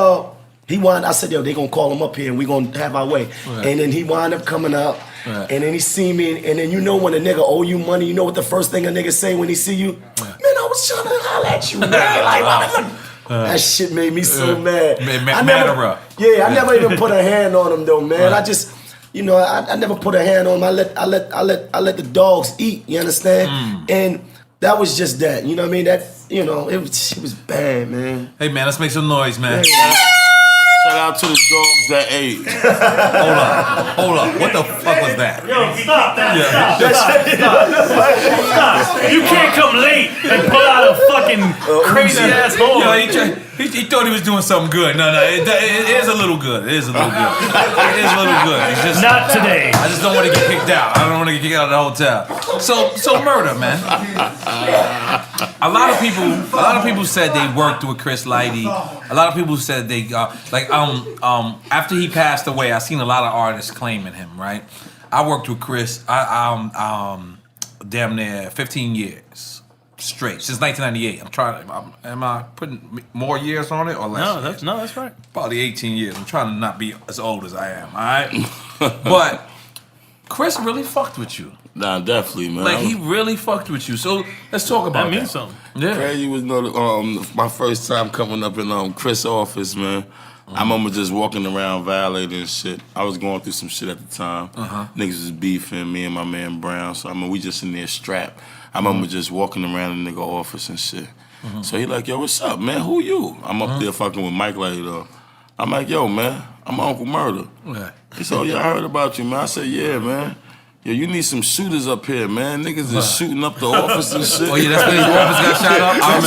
wound. I said, yo, they gonna call him up here and we gonna have our way. And then he wound up coming up. And then he see me, and then you know when a nigga owe you money, you know what the first thing a nigga say when he see you? Man, I was trying to holler at you, man. Like, that shit made me so mad. I never even put a hand on him though, man. I just, you know, I never put a hand on him. I let the dogs eat. You understand? And that was just that. You know what I mean? That, you know, it was bad, man. Hey man, let's make some noise, man. Shout out to the dogs that ate. Hold up. What the fuck was that? Yo, stop that. Stop. You can't come late and pull out a fucking crazy ass hole. Yo, he thought he was doing something good. No, it is a little good. It is a little good. It's just not today. I just don't want to get kicked out. I don't want to get kicked out of the hotel. So Murda, man. A lot of people said they worked with Chris Lighty. A lot of people said they after he passed away, I seen a lot of artists claiming him. Right, I worked with Chris. Damn near 15 years straight since 1998. Am I putting more years on it or less? No, that's right. Probably 18 years. I'm trying to not be as old as I am. All right, but Chris really fucked with you. Nah, definitely, man. Like, he really fucked with you. So, let's talk about that. That means something. Yeah. Crazy was my first time coming up in Chris' office, man. I remember just walking around violating and shit. I was going through some shit at the time. Niggas was beefing, me and my man Brown. So, I mean, we just in there strapped. I remember just walking around the nigga office and shit. So, he like, yo, what's up, man? Who you? I'm up there fucking with Mike like, I'm like, yo, man, I'm Uncle Murda. He said, oh, yeah, I heard about you, man. I said, yeah, man. Yo, you need some shooters up here, man. Niggas is shooting up the office and shit. Oh, yeah, that's when his office got shot up? I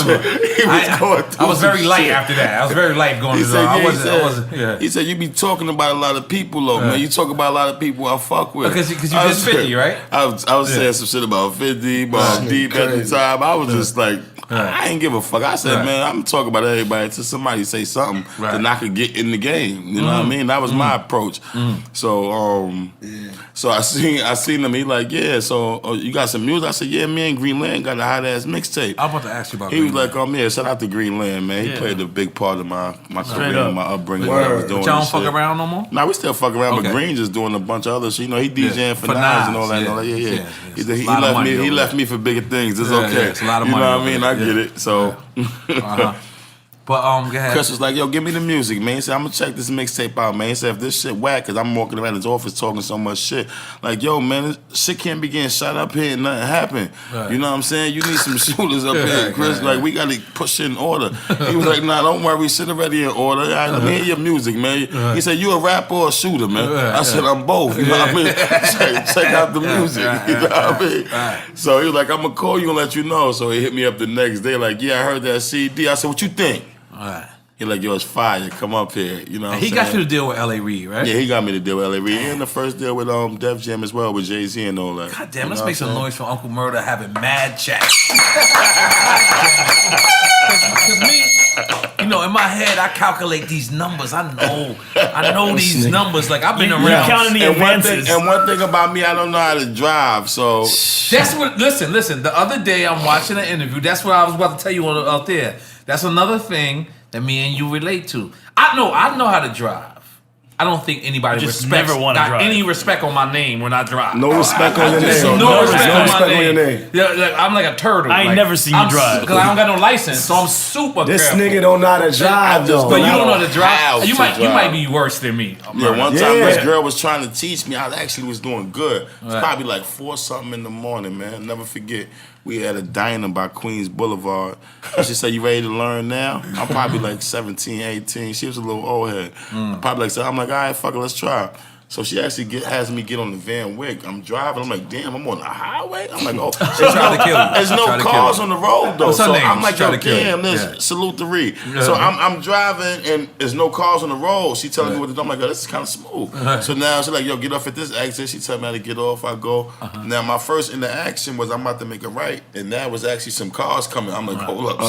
remember. I was very light after that. I was very light going to the He said, you be talking about a lot of people, though, man. You talk about a lot of people I fuck with. Because you just 50, right? I was saying some shit about 50, about Deep at the time. I was just like, I ain't give a fuck. I said, man, I'm talking about everybody until somebody say something then I could get in the game. You know what I mean? That was my approach. So I seen him. He like, yeah. So you got some music? I said, yeah. Me and Greenland got a hot ass mixtape. I was about to ask you about. He was like, yeah. Shout out to Greenland, man. He played a big part of my career, my upbringing. What I was doing. But y'all don't fuck around no more? Nah, we still fuck around. But Green just doing a bunch of other shit. You know, he DJing for Nas and all that. He left me for bigger things. It's okay. It's a lot of money. You know what I mean? I get it. So. But go ahead. Chris was like, yo, give me the music, man. He said, I'm gonna check this mixtape out, man. He said, if this shit whack, cause I'm walking around his office talking so much shit. Like, yo, man, this shit can't be getting shot up here and nothing happen. You know what I'm saying? You need some shooters up here, Chris. Like, we gotta put shit in order. He was like, nah, don't worry, shit already in order. Let me hear your music, man. He said, you a rapper or a shooter, man? I said, I'm both. You know what I mean? Check out the music. You know what I mean? So he was like, I'm gonna call you and let you know. So he hit me up the next day, like, yeah, I heard that CD. I said, what you think? He like, yo, it's fire. Come up here. You know what I'm saying? He got you to deal with L.A.R.E., right? Yeah, he got me to deal with L.A.R.E. And the first deal with Def Jam as well with Jay-Z and all that. God damn, let's make some noise for Uncle Murda having mad chats. Because me, you know, in my head, I calculate these numbers. I know these numbers. Like I've been around. Counting the advances. And one thing about me, I don't know how to drive. So that's what. Listen. The other day, I'm watching an interview. That's what I was about to tell you out there. That's another thing that me and you relate to. I know how to drive. I don't think anybody got any respect on my name when I drive. No respect on your name. No respect on my name. Yeah, like, I'm like a turtle. I ain't never seen you drive because I don't got no license, so I'm super. This careful. nigga don't know how to drive though. But you don't know how to drive. You might be worse than me. Yeah, one time this girl was trying to teach me. I actually was doing good. It's probably like 4 something in the morning, man. Never forget. We had a diner by Queens Boulevard. And she said, "You ready to learn now?" I'm probably like 17, 18. She was a little old head. Probably like, I'm like, all right, fuck it, let's try. So she actually has me get on the Van Wyck. I'm driving. I'm like, damn, I'm on the highway. I'm like, oh, there's no cars on the road though. So I'm like, yo, damn, salute the Reed. So I'm driving and there's no cars on the road. She telling me what to do. I'm like, oh, this is kind of smooth. So now she's like, yo, get off at this exit. She tell me how to get off. I go. Now my first interaction was I'm about to make a right, and that was actually some cars coming. I'm like, hold up,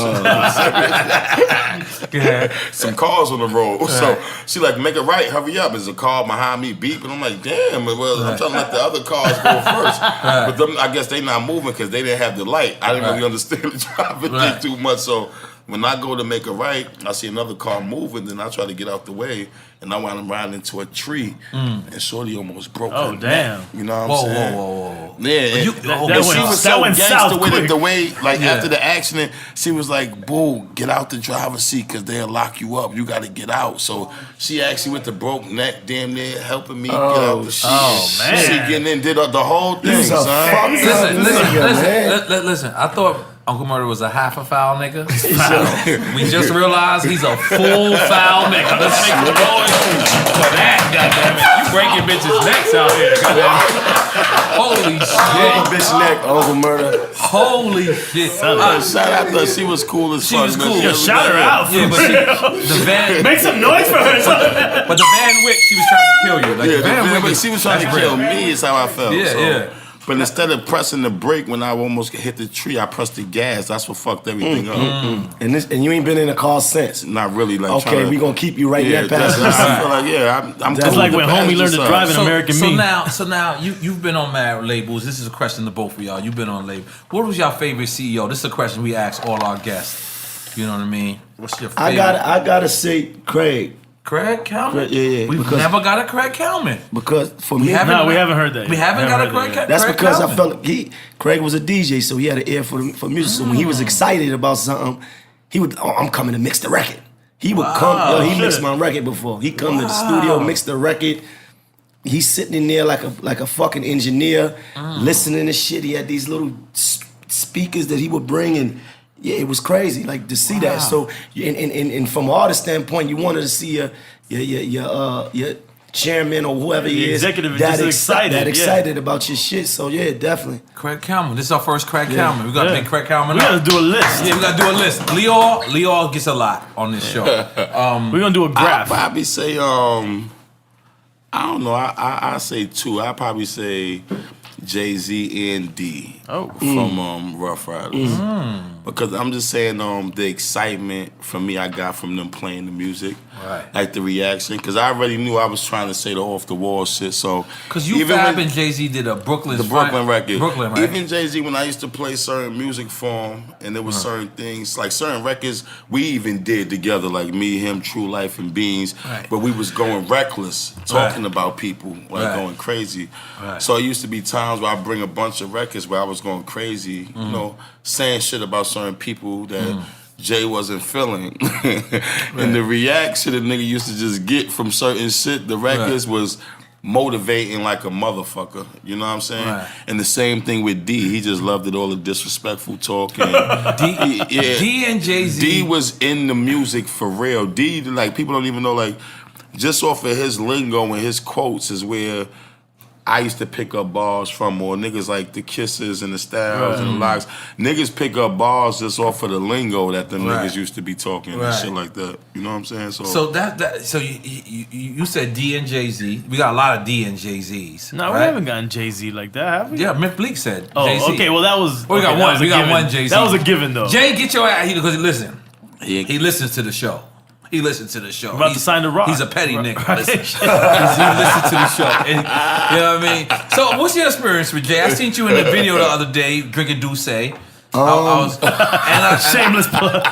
some cars on the road. So she like, make a right, hurry up. There's a car behind me beeping. And I'm like, damn, well, I'm trying to let the other cars go first. But them, I guess they not moving because they didn't have the light. I didn't really understand the driving thing too much. So when I go to make a right, I see another car moving, then I try to get out the way, and I wound up riding into a tree, and Shorty almost broke her neck. You know what I'm saying? Whoa. Yeah, she was so gangster with it, the way, like, after the accident, she was like, boo, get out the driver's seat, because they'll lock you up. You got to get out. So she actually with the broke neck, damn near helping me get out the seat. Oh, man. She getting in, did the whole thing, son. Listen, I thought Uncle Murda was a half a foul nigga. We just realized he's a full foul nigga. Let's make the noise for that, goddammit. You breaking bitches' necks out here, goddammit. Holy shit. Bitch neck, Uncle Murda. Holy shit. Shout out to her. She was cool as fuck. She was cool. Yeah, shout her out. Yeah, but the van... Make some noise for her. But the Van Wyck, she was trying to kill you. Like, the Van Wyck, she was trying to kill me is how I felt. Yeah. But instead of pressing the brake when I almost hit the tree, I pressed the gas. That's what fucked everything up. And you ain't been in a car since? Not really. Like, okay, we gonna keep you right in that passenger. I feel like, I'm That's cool like with when the homie learned to drive in American Me. So now you've been on mad labels. This is a question to both of y'all. You've been on label. What was your favorite CEO? This is a question we ask all our guests. You know what I mean? What's your favorite? I gotta say Craig. Craig Kalman? Yeah. We've never got a Craig Kalman. Because for me... we haven't heard that. We haven't got a Craig Kalman. That's because I felt Craig was a DJ, so he had an ear for music. So when he was excited about something, he would, I'm coming to mix the record. He would come, he mixed my record before. He come to the studio, mix the record. He's sitting in there like a fucking engineer, listening to shit. He had these little speakers that he would bring, and yeah, it was crazy, like, to see that. So, and from an artist standpoint, you wanted to see your chairman or whoever he is executive that excited about your shit. So yeah, definitely. Craig Kalman. This is our first Craig Kalman. We got to pick Craig Kalman. We gotta do a list. Yeah, we gotta do a list. Leo gets a lot on this show. We're gonna do a graph. I'll probably say I don't know. I say two. I'll probably say Jay-Z and D from Rough Riders. Because I'm just saying the excitement from me I got from them playing the music. Right. Like the reaction. Because I already knew I was trying to say the off-the-wall shit. So because you Fab and Jay-Z did a Brooklyn record. Brooklyn, right? Even Jay-Z, when I used to play certain music for him, and there was certain things, like certain records we even did together, like Me, Him, True Life, and Beans. Right. But we was going reckless, talking about people, like going crazy. Right. So it used to be times where I bring a bunch of records where I was going crazy, you know, saying shit about certain people that Jay wasn't feeling. And the reaction the nigga used to just get from certain shit, the records was motivating like a motherfucker. You know what I'm saying? Right. And the same thing with D. He just loved it, all the disrespectful talking. D and Jay-Z. D was in the music for real. D, like, people don't even know, like, just off of his lingo and his quotes is where I used to pick up bars from, or niggas like the Kisses and the Styles and the Locks. Niggas pick up bars just off of the lingo that them niggas used to be talking and shit like that. You know what I'm saying? So you said D and Jay-Z. We got a lot of D and Jay-Z's. No, we haven't gotten Jay-Z like that, have we? Yeah, Myth Bleak said Jay-Z. Okay, well that was... We got one Jay-Z. That was a given, though. Jay, get your ass here, because listen. He listens to the show. He listened to the show. About to sign the rock. He's a petty nigga. Listen. He listened to the show. And, you know what I mean? So what's your experience with Jay? I seen you in the video the other day drinking Douce. Shameless plug.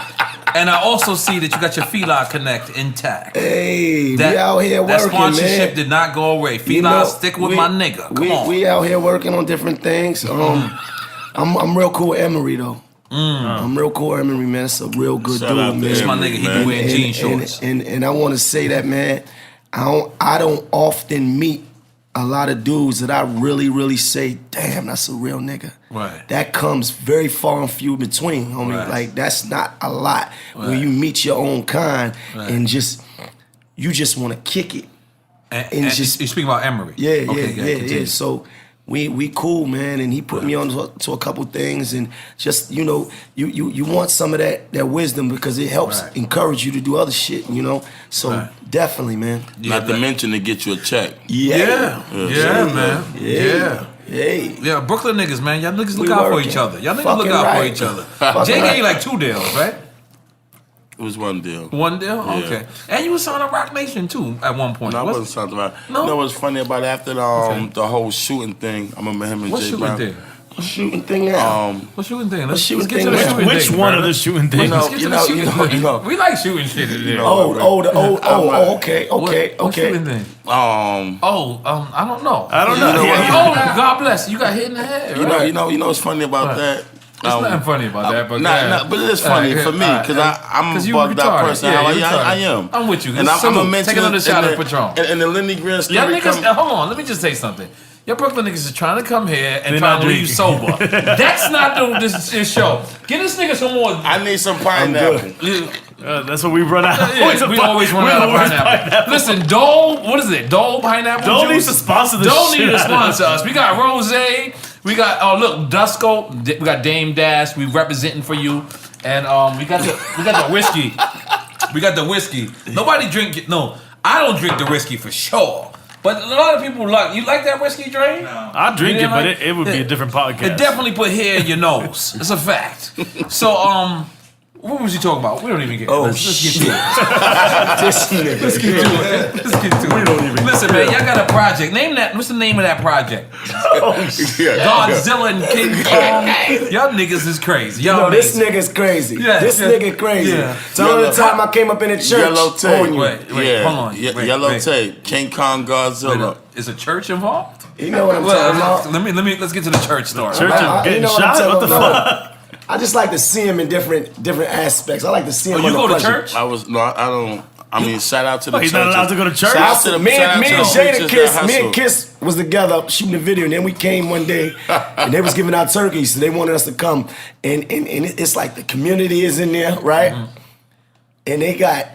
And I also see that you got your Fila Connect intact. Hey, we out here working, that sponsorship man. did not go away. Fila, stick with my nigga. Come on. We out here working on different things. I'm real cool with Emery though. I'm real cool with Emery, man. It's a real good dude, man. That's my nigga. He be wearing jean shorts. And I want to say that, man. I don't often meet a lot of dudes that I really say, damn, that's a real nigga. Right. That comes very far and few between, homie. Right. Like, that's not a lot. When you meet your own kind and you just want to kick it. And just, you speaking about Emery? Yeah. So we cool, man. And he put me on to a couple things, and just, you know, you want some of that wisdom because it helps encourage you to do other shit, you know. So definitely, man. Not to mention to get you a check. Yeah, man. Yeah. Hey. Yeah, Brooklyn niggas, man. Y'all niggas look out for each other. Y'all niggas look out for each other. Jay gave you like 2 deals, right? It was 1 deal. 1 deal? Yeah. Okay. And you was signed to Rock Nation too at one point. No, I wasn't signed to Rock. No? You know what's funny about it? After the whole shooting thing, I remember him and Jay Brown. What shooting thing now? What shooting thing? Let's get to the now? shooting Which thing, one bro. of the shooting things? Let's get to the shooting thing. We like shooting shit in there. Okay. What shooting thing? I don't know. I don't know. God bless. You got hit in the head. You know what's funny about that? There's nothing funny about that, but but it is funny for me because I'm a bugged out person. I am. I'm with you. And I'm gonna mention take another shot of Patron. And the Lenny Grant story. Y'all niggas, hold on. Let me just say something. Your Brooklyn niggas is trying to come here and trying to leave sober. That's not this show. Give this nigga some more. I need some pineapple. That's what we run out. We always run out of pineapple. Listen, Dole, what is it? Dole pineapple Dole juice? needs to sponsor this Dole shit. need to sponsor us. We got Rose. We got Dusko. We got Dame Dash. We representing for you, and we got the whiskey. We got the whiskey. Nobody drink it. No, I don't drink the whiskey for sure. But a lot of people like. You like that whiskey, Dre? No. I drink it, but it would be a different podcast. It definitely put hair in your nose. It's a fact. So what was you talking about? We don't even get. Let's get to it. Let's get to it. We don't even. Listen, man, y'all got a project. Name that. What's the name of that project? Godzilla and King Kong. Y'all niggas is crazy. Y'all this nigga's crazy. This nigga crazy. So the time I came up in the church. Yellow tape. Wait, hold on. Yellow tape. King Kong, Godzilla. Is a church involved? You know what I'm talking about? Let's get to the church story. Church is getting shot. What the fuck? I just like to see him in different aspects. I like to see him. You go to church? I don't. I mean, shout out to the church. He's not allowed to go to church? Me and Kiss was together shooting the video, and then we came one day, and they was giving out turkeys, so they wanted us to come. And it's like the community is in there, right? Mm-hmm. And they got,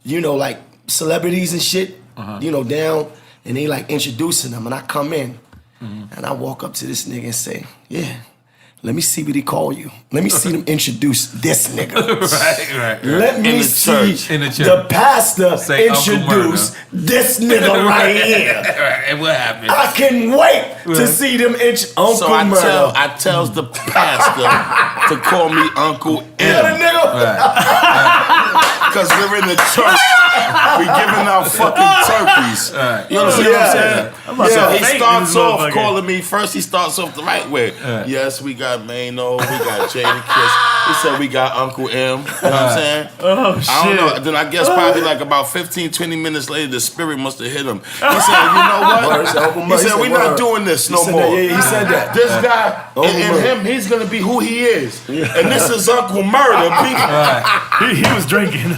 like celebrities and shit, down, and they like introducing them. And I come in, and I walk up to this nigga and say, yeah. Let me see what he call you. Let me see them introduce this nigga. Right. Let me see the pastor introduce this nigga right here. And what happened? I can wait to see them Uncle Murda. I tells the pastor to call me Uncle M. Because we're in the church. We giving out fucking turkeys. You understand what I'm saying? So he starts off calling me. First, he starts off the right way. Yes, we got Maino, we got Jada Kiss. He said we got Uncle M. You know what I'm saying? Oh, shit. I don't know. Then I guess probably like about 15, 20 minutes later, the spirit must have hit him. He said, you know what? He said, we're not doing this no more. He said that. This guy and him, he's going to be who he is. And this is Uncle Murda. He was drinking.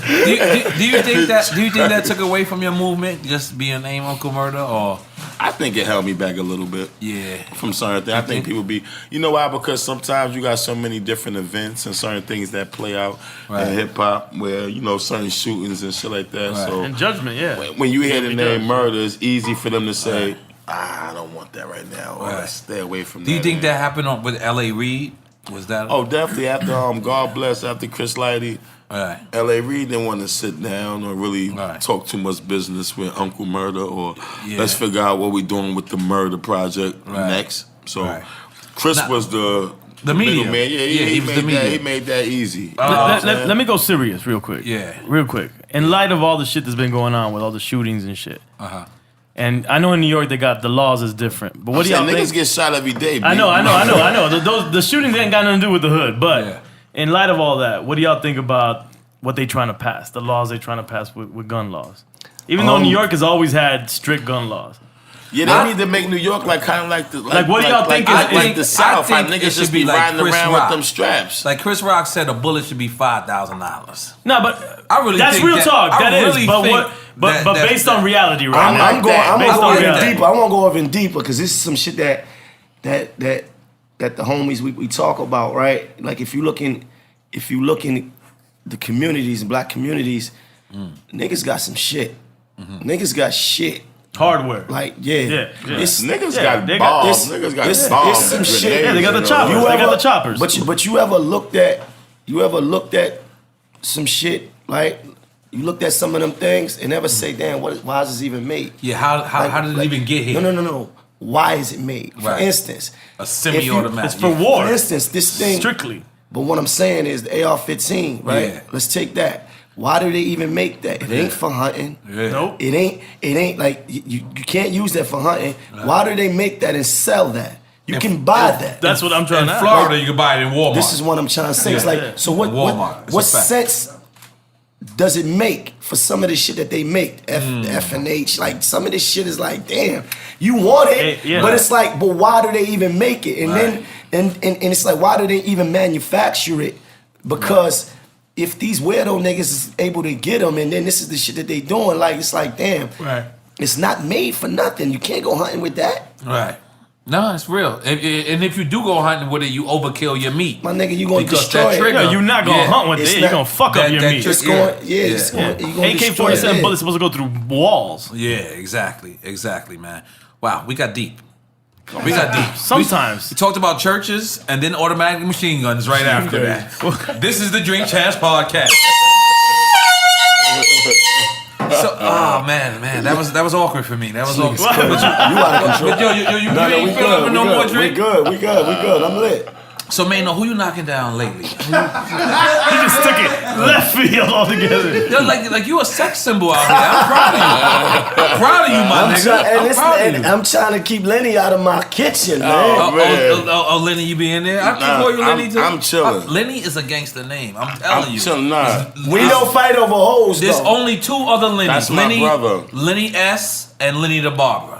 Do you think that took away from your movement, just being named Uncle Murda, or? I think it held me back a little bit. Yeah. From certain things. I think people be, you know why? Because sometimes you got so many different events and certain things that play out in hip hop where, certain shootings and shit like that. Right. So and judgment, when you hear the name Murda, it's easy for them to say, I don't want that right now. Or stay away from that. Do you think that happened with L.A. Reid? Was that? Oh, definitely. After God bless, after Chris Lighty. Right. L.A. Reid didn't want to sit down or really talk too much business with Uncle Murda or let's figure out what we're doing with the Murda project next. So Chris was the The medium. Man. Yeah, he was the medium. He made that easy. Let me go serious real quick. Yeah. Real quick. In light of all the shit that's been going on with all the shootings and shit. And I know in New York they got the laws is different. But what do y'all think? Niggas get shot every day, I know. The shootings ain't got nothing to do with the hood. But in light of all that, what do y'all think about what they trying to pass? The laws they trying to pass with gun laws? Even though New York has always had strict gun laws. Yeah, they need to make New York kind of like the what do y'all think? Like the South, how niggas just be riding around with them straps. Like Chris Rock said, a bullet should be $5,000. No, but I really that's think real talk. That is, but based on reality, right? I'm going even deeper. I want to go even deeper because this is some shit that the homies we talk about, right? Like if you looking the communities, black communities, niggas got some shit. Niggas got shit. Hardware. Like, niggas got bombs. Niggas got bombs. It's some shit. Yeah, they got the choppers. They got the choppers. But you ever looked at some shit, like, you looked at some of them things and never say, damn, why is this even made? Yeah, how did it even get here? No. Why is it made? For instance, a semi-automatic. It's for war. For instance, this thing. Strictly. But what I'm saying is the AR-15, right? Yeah. Let's take that. Why do they even make that? It ain't for hunting. Yeah. Nope. It ain't like you can't use that for hunting. Right. Why do they make that and sell that? You can buy that. That's what I'm trying to. In Florida, you can buy it in Walmart. This is what I'm trying to say. It's like, so what sense does it make for some of the shit that they make? F and H, like some of this shit is like, damn, you want it, but it's like, but why do they even make it? And then and it's like, why do they even manufacture it? Because if these weirdo niggas is able to get them, and then this is the shit that they doing, like, it's like, damn, it's not made for nothing. You can't go hunting with that. Right. No, it's real. And if you do go hunting with it, you overkill your meat. My nigga, you gonna destroy it. Yeah, you're not gonna hunt with it. You're gonna fuck up your meat. It's going, it's going, AK-47 bullets supposed to go through walls. Yeah, exactly, man. Wow, we got deep. We got deep. Sometimes. We talked about churches and then automatic machine guns right after that. This is the Drink Champs podcast. So, oh man, that was awkward for me. That was awkward. You out of control. Yo, you ain't feeling up with no more drink? We good. I'm lit. So, Maino, who you knocking down lately? He just took it left field altogether. Yo, like you a sex symbol out here. I'm proud of you, my nigga. I'm trying to keep Lenny out of my kitchen, man. Oh, Lenny, you be in there? I can call you Lenny too. I'm chilling. Lenny is a gangster name. I'm telling you. Chilling, nah. We don't fight over hoes. There's only two other Lennys. That's my brother. Lenny S. and Lenny the Barber.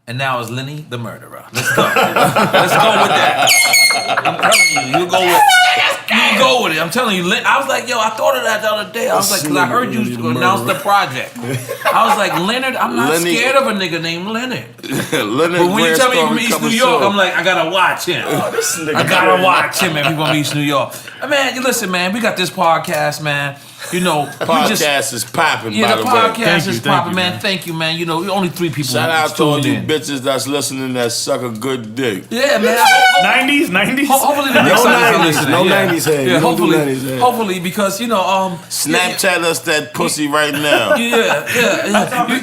And now it's Lenny the Murderer. Let's go. Let's go with that. I'm telling you, you go with it. I'm telling you. I was like, yo, I thought of that the other day. I was like, because I heard you announce the project. I was like, Leonard, I'm not scared of a nigga named Leonard. But when you tell me from East New York, I'm like, I gotta watch him. I gotta watch him if he's from East New York. Man, listen, man, we got this podcast, man. You know, podcast is popping. Yeah, the podcast is popping, man. Thank you, man. You know, only 3 people. Shout out to all you bitches that's listening that suck a good dick. Yeah, man. 90s. Hopefully the next time listening. No 90s head. Yeah, hopefully, because you know, Snapchat us that pussy right now. Yeah.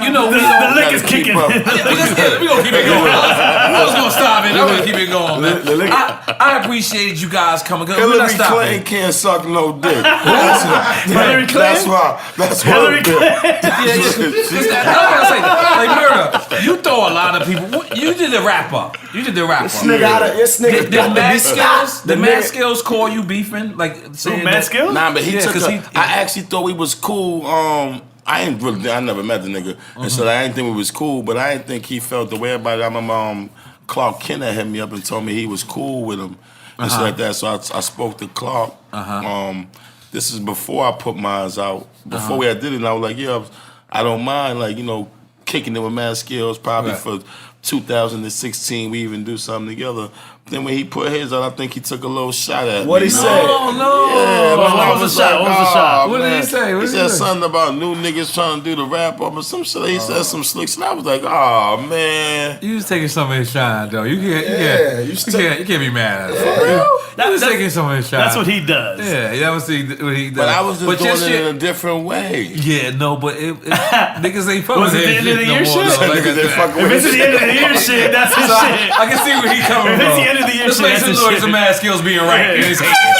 You know, the lick is kicking. We gonna keep it going. I was gonna stop it. I'm gonna keep it going, man. I appreciated you guys coming. Hillary Clinton can't suck no dick. Hillary Clinton? That's why. Hillary Clinton. Like, Murda, you throw a lot of people. You did the wrap up. This nigga did Mad Skills call you beefing? Like, saying Mad Skills? Nah, but he took I actually thought we was cool. I never met the nigga. And so I didn't think we was cool, but I didn't think he felt the way about it. I remember Clark Kenner hit me up and told me he was cool with him. And shit like that. So I spoke to Clark. This is before I put mine out. Before we did it, and I was like, yeah, I don't mind, like, you know, kicking it with Mad Skills probably for 2016. We even do something together. Then when he put his out, I think he took a little shot at me. What he say? Oh, no. Yeah, what was the shot? What did he say? He said something about new niggas trying to do the rap up or some shit. He said some slicks, and I was like, oh, man. You was taking some of his shine, though. You can't be mad at him. You was taking some of his shine. That's what he does. Yeah, that was what he does. But I was just doing it in a different way. Yeah, no, but niggas ain't fucking with it. Was it the end of the year shit? Niggas ain't fucking with it. If it's the end of the year shit, that's his shit. I can see where he's coming from. It's the end of the year shit. Let's make some noise for Mad Skills being right. And he's hating.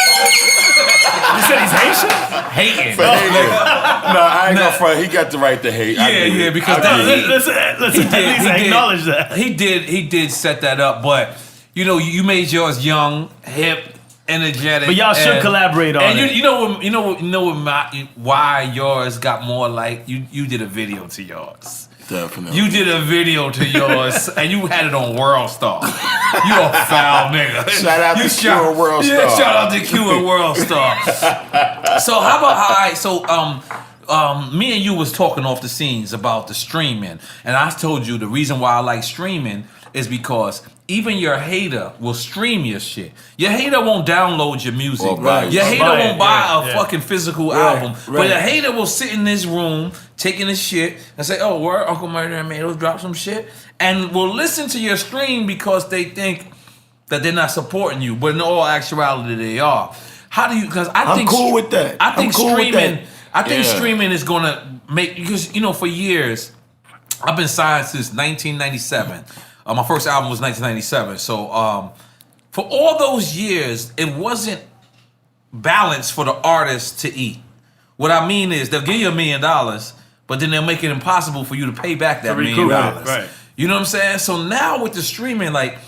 You said he's Haitian? Hating. No, I ain't gonna front. He got the right to hate. Yeah, because let's at least acknowledge that. He did set that up, but you made yours young, hip, energetic. But y'all should collaborate on it. And you know why yours got more like you did a video to yours. Definitely. You did a video to yours, and you had it on World Star. You a foul nigga. Shout out to Q and World Star. Yeah, shout out to Q and World Star. So how about me and you was talking off the scenes about the streaming, and I told you the reason why I like streaming is because even your hater will stream your shit. Your hater won't download your music. Oh, right. Your hater won't buy a fucking physical album. Right. But your hater will sit in this room taking his shit and say, oh, where Uncle Murda and Maino drop some shit, and will listen to your stream because they think that they're not supporting you, but in all actuality they are. How do you? Because I'm cool with that. I think cool streaming. I think Yeah. streaming is gonna make, because for years I've been signed since 1997. My first album was 1997. So for all those years, it wasn't balanced for the artist to eat. What I mean is they'll give you $1 million, but then they'll make it impossible for you to pay back that $1 million. Right. You know what I'm saying? So now with the streaming, like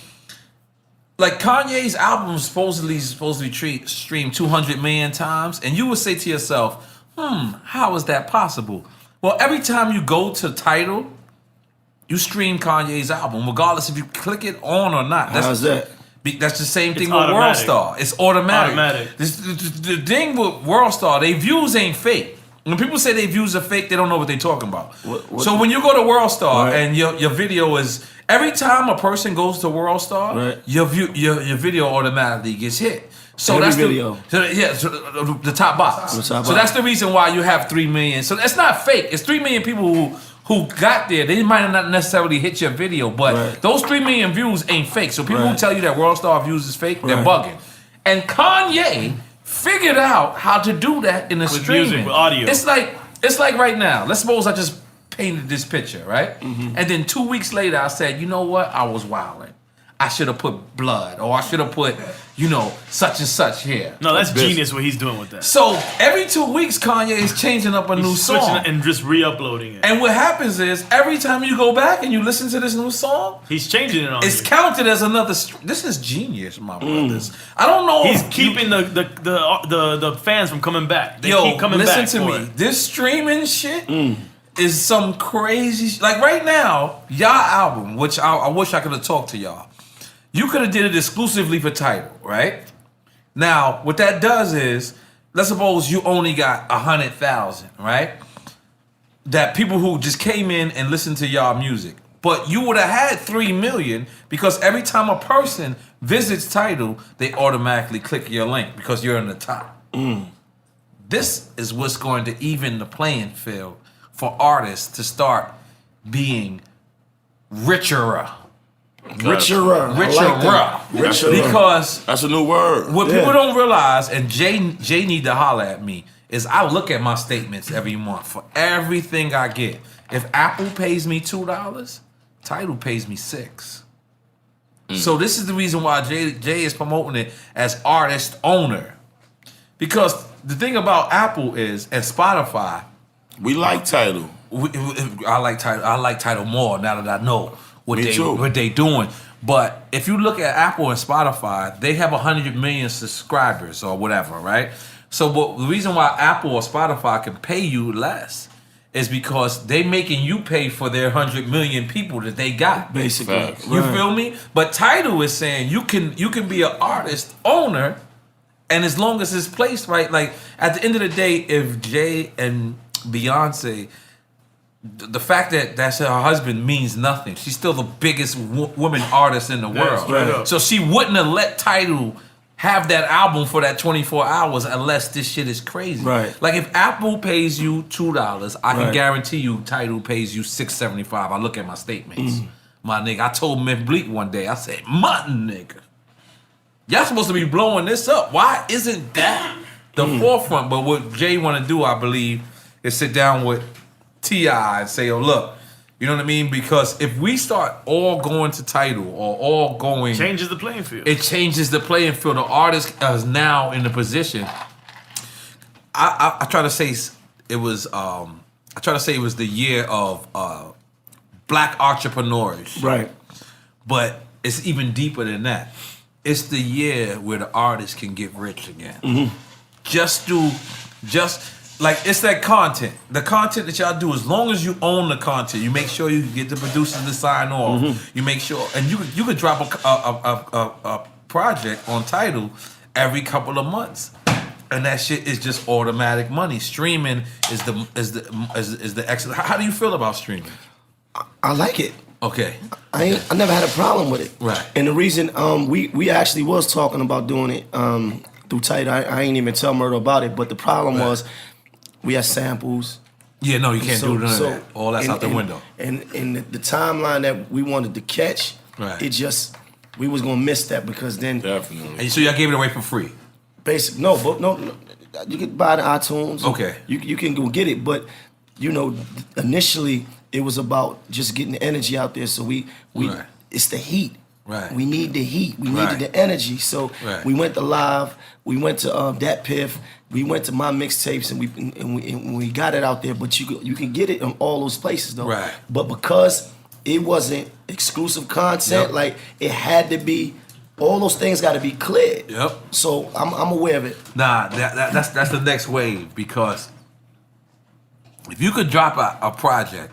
Kanye's album is supposedly streamed 200 million times, and you would say to yourself, how is that possible? Well, every time you go to Tidal, you stream Kanye's album, regardless if you click it on or not. How's that? That's the same thing It's with automatic. WorldStar. It's automatic. The thing with WorldStar, their views ain't fake. When people say their views are fake, they don't know what they're talking about. So when you go to WorldStar and your video is, every time a person goes to WorldStar, your video automatically gets hit. So Every that's video. the top box. The top So box. that's the reason why you have 3 million. So that's not fake. It's 3 million people who got there. They might not necessarily hit your video, but those 3 million views ain't fake. So people who tell you that WorldStar views is fake, they're bugging. And Kanye figured out how to do that in the streaming. Music, with audio. It's like right now. Let's suppose I just painted this picture, right? And then 2 weeks later, I said, you know what? I was wilding. I should have put blood, or I should have put, such and such here. No, that's genius what he's doing with that. So every 2 weeks, Kanye is changing up a new song and just re-uploading it. And what happens is every time you go back and you listen to this new song, he's changing it on it's you. counted as another. This is genius, my brothers. I don't know. He's keeping the fans from coming back. They keep coming listen back to me. it. This streaming shit is some crazy. Like right now, y'all album, which I wish I could have talked to y'all. You could have did it exclusively for Tidal, right? Now, what that does is, let's suppose you only got 100,000, right? That people who just came in and listened to y'all music. But you would have had 3 million because every time a person visits Tidal, they automatically click your link because you're in the top. This is what's going to even the playing field for artists to start being richer. Richer. Because that's a new word. What people don't realize, and Jay need to holler at me, is I look at my statements every month for everything I get. If Apple pays me $2, Tidal pays me $6. So this is the reason why Jay is promoting it as artist owner. Because the thing about Apple is, and Spotify, we like Tidal. I like Tidal more now that I know what they doing. But if you look at Apple and Spotify, they have 100 million subscribers or whatever, right? So the reason why Apple or Spotify can pay you less is because they making you pay for their 100 million people that they got. Basically. You feel me? But Tidal is saying you can be an artist owner, and as long as it's placed right, like at the end of the day, if Jay and Beyonce, the fact that that's her husband means nothing. She's still the biggest woman artist in the world. Right. So she wouldn't have let Tidal have that album for that 24 hours unless this shit is crazy. Right. Like if Apple pays you $2, I can guarantee you Tidal pays you $6.75. I look at my statements. My nigga, I told Myth Bleak one day, I said, mutton nigga. Y'all supposed to be blowing this up. Why isn't that the forefront? But what Jay want to do, I believe, is sit down with T.I. and say, oh, look, You know what I mean? Because if we start all going to title or all going... changes the playing field. It changes the playing field. The artist is now in the position. I try to say it was... I try to say it was the year of black entrepreneurs. Right. But it's even deeper than that. It's the year where the artist can get rich again. Mm-hmm. Like, it's that content. The content that y'all do, as long as you own the content, you make sure you get the producers to sign off. Mm-hmm. You make sure, and you could drop a project on title every couple of months, and that shit is just automatic money. Streaming is the excellent. How do you feel about streaming? I like it. Okay. I never had a problem with it. Right. And the reason we actually was talking about doing it through title. I ain't even tell Murda about it, but the problem was. We had samples. Yeah, no, you can't do none of that. All that's out the window. And the timeline that we wanted to catch, it just, we was going to miss that because then... Definitely. And so y'all gave it away for free? No, you can buy the iTunes. Okay. You can go get it, but, you know, initially it was about just getting the energy out there. So we it's the heat. Right. We need the heat. We needed the energy. So we went to live. We went to Dat Piff. We went to my mixtapes and we got it out there. But you can get it in all those places though. Right. But because it wasn't exclusive content, like it had to be. All those things got to be cleared. Yep. So I'm aware of it. Nah, that's the next wave because if you could drop a project.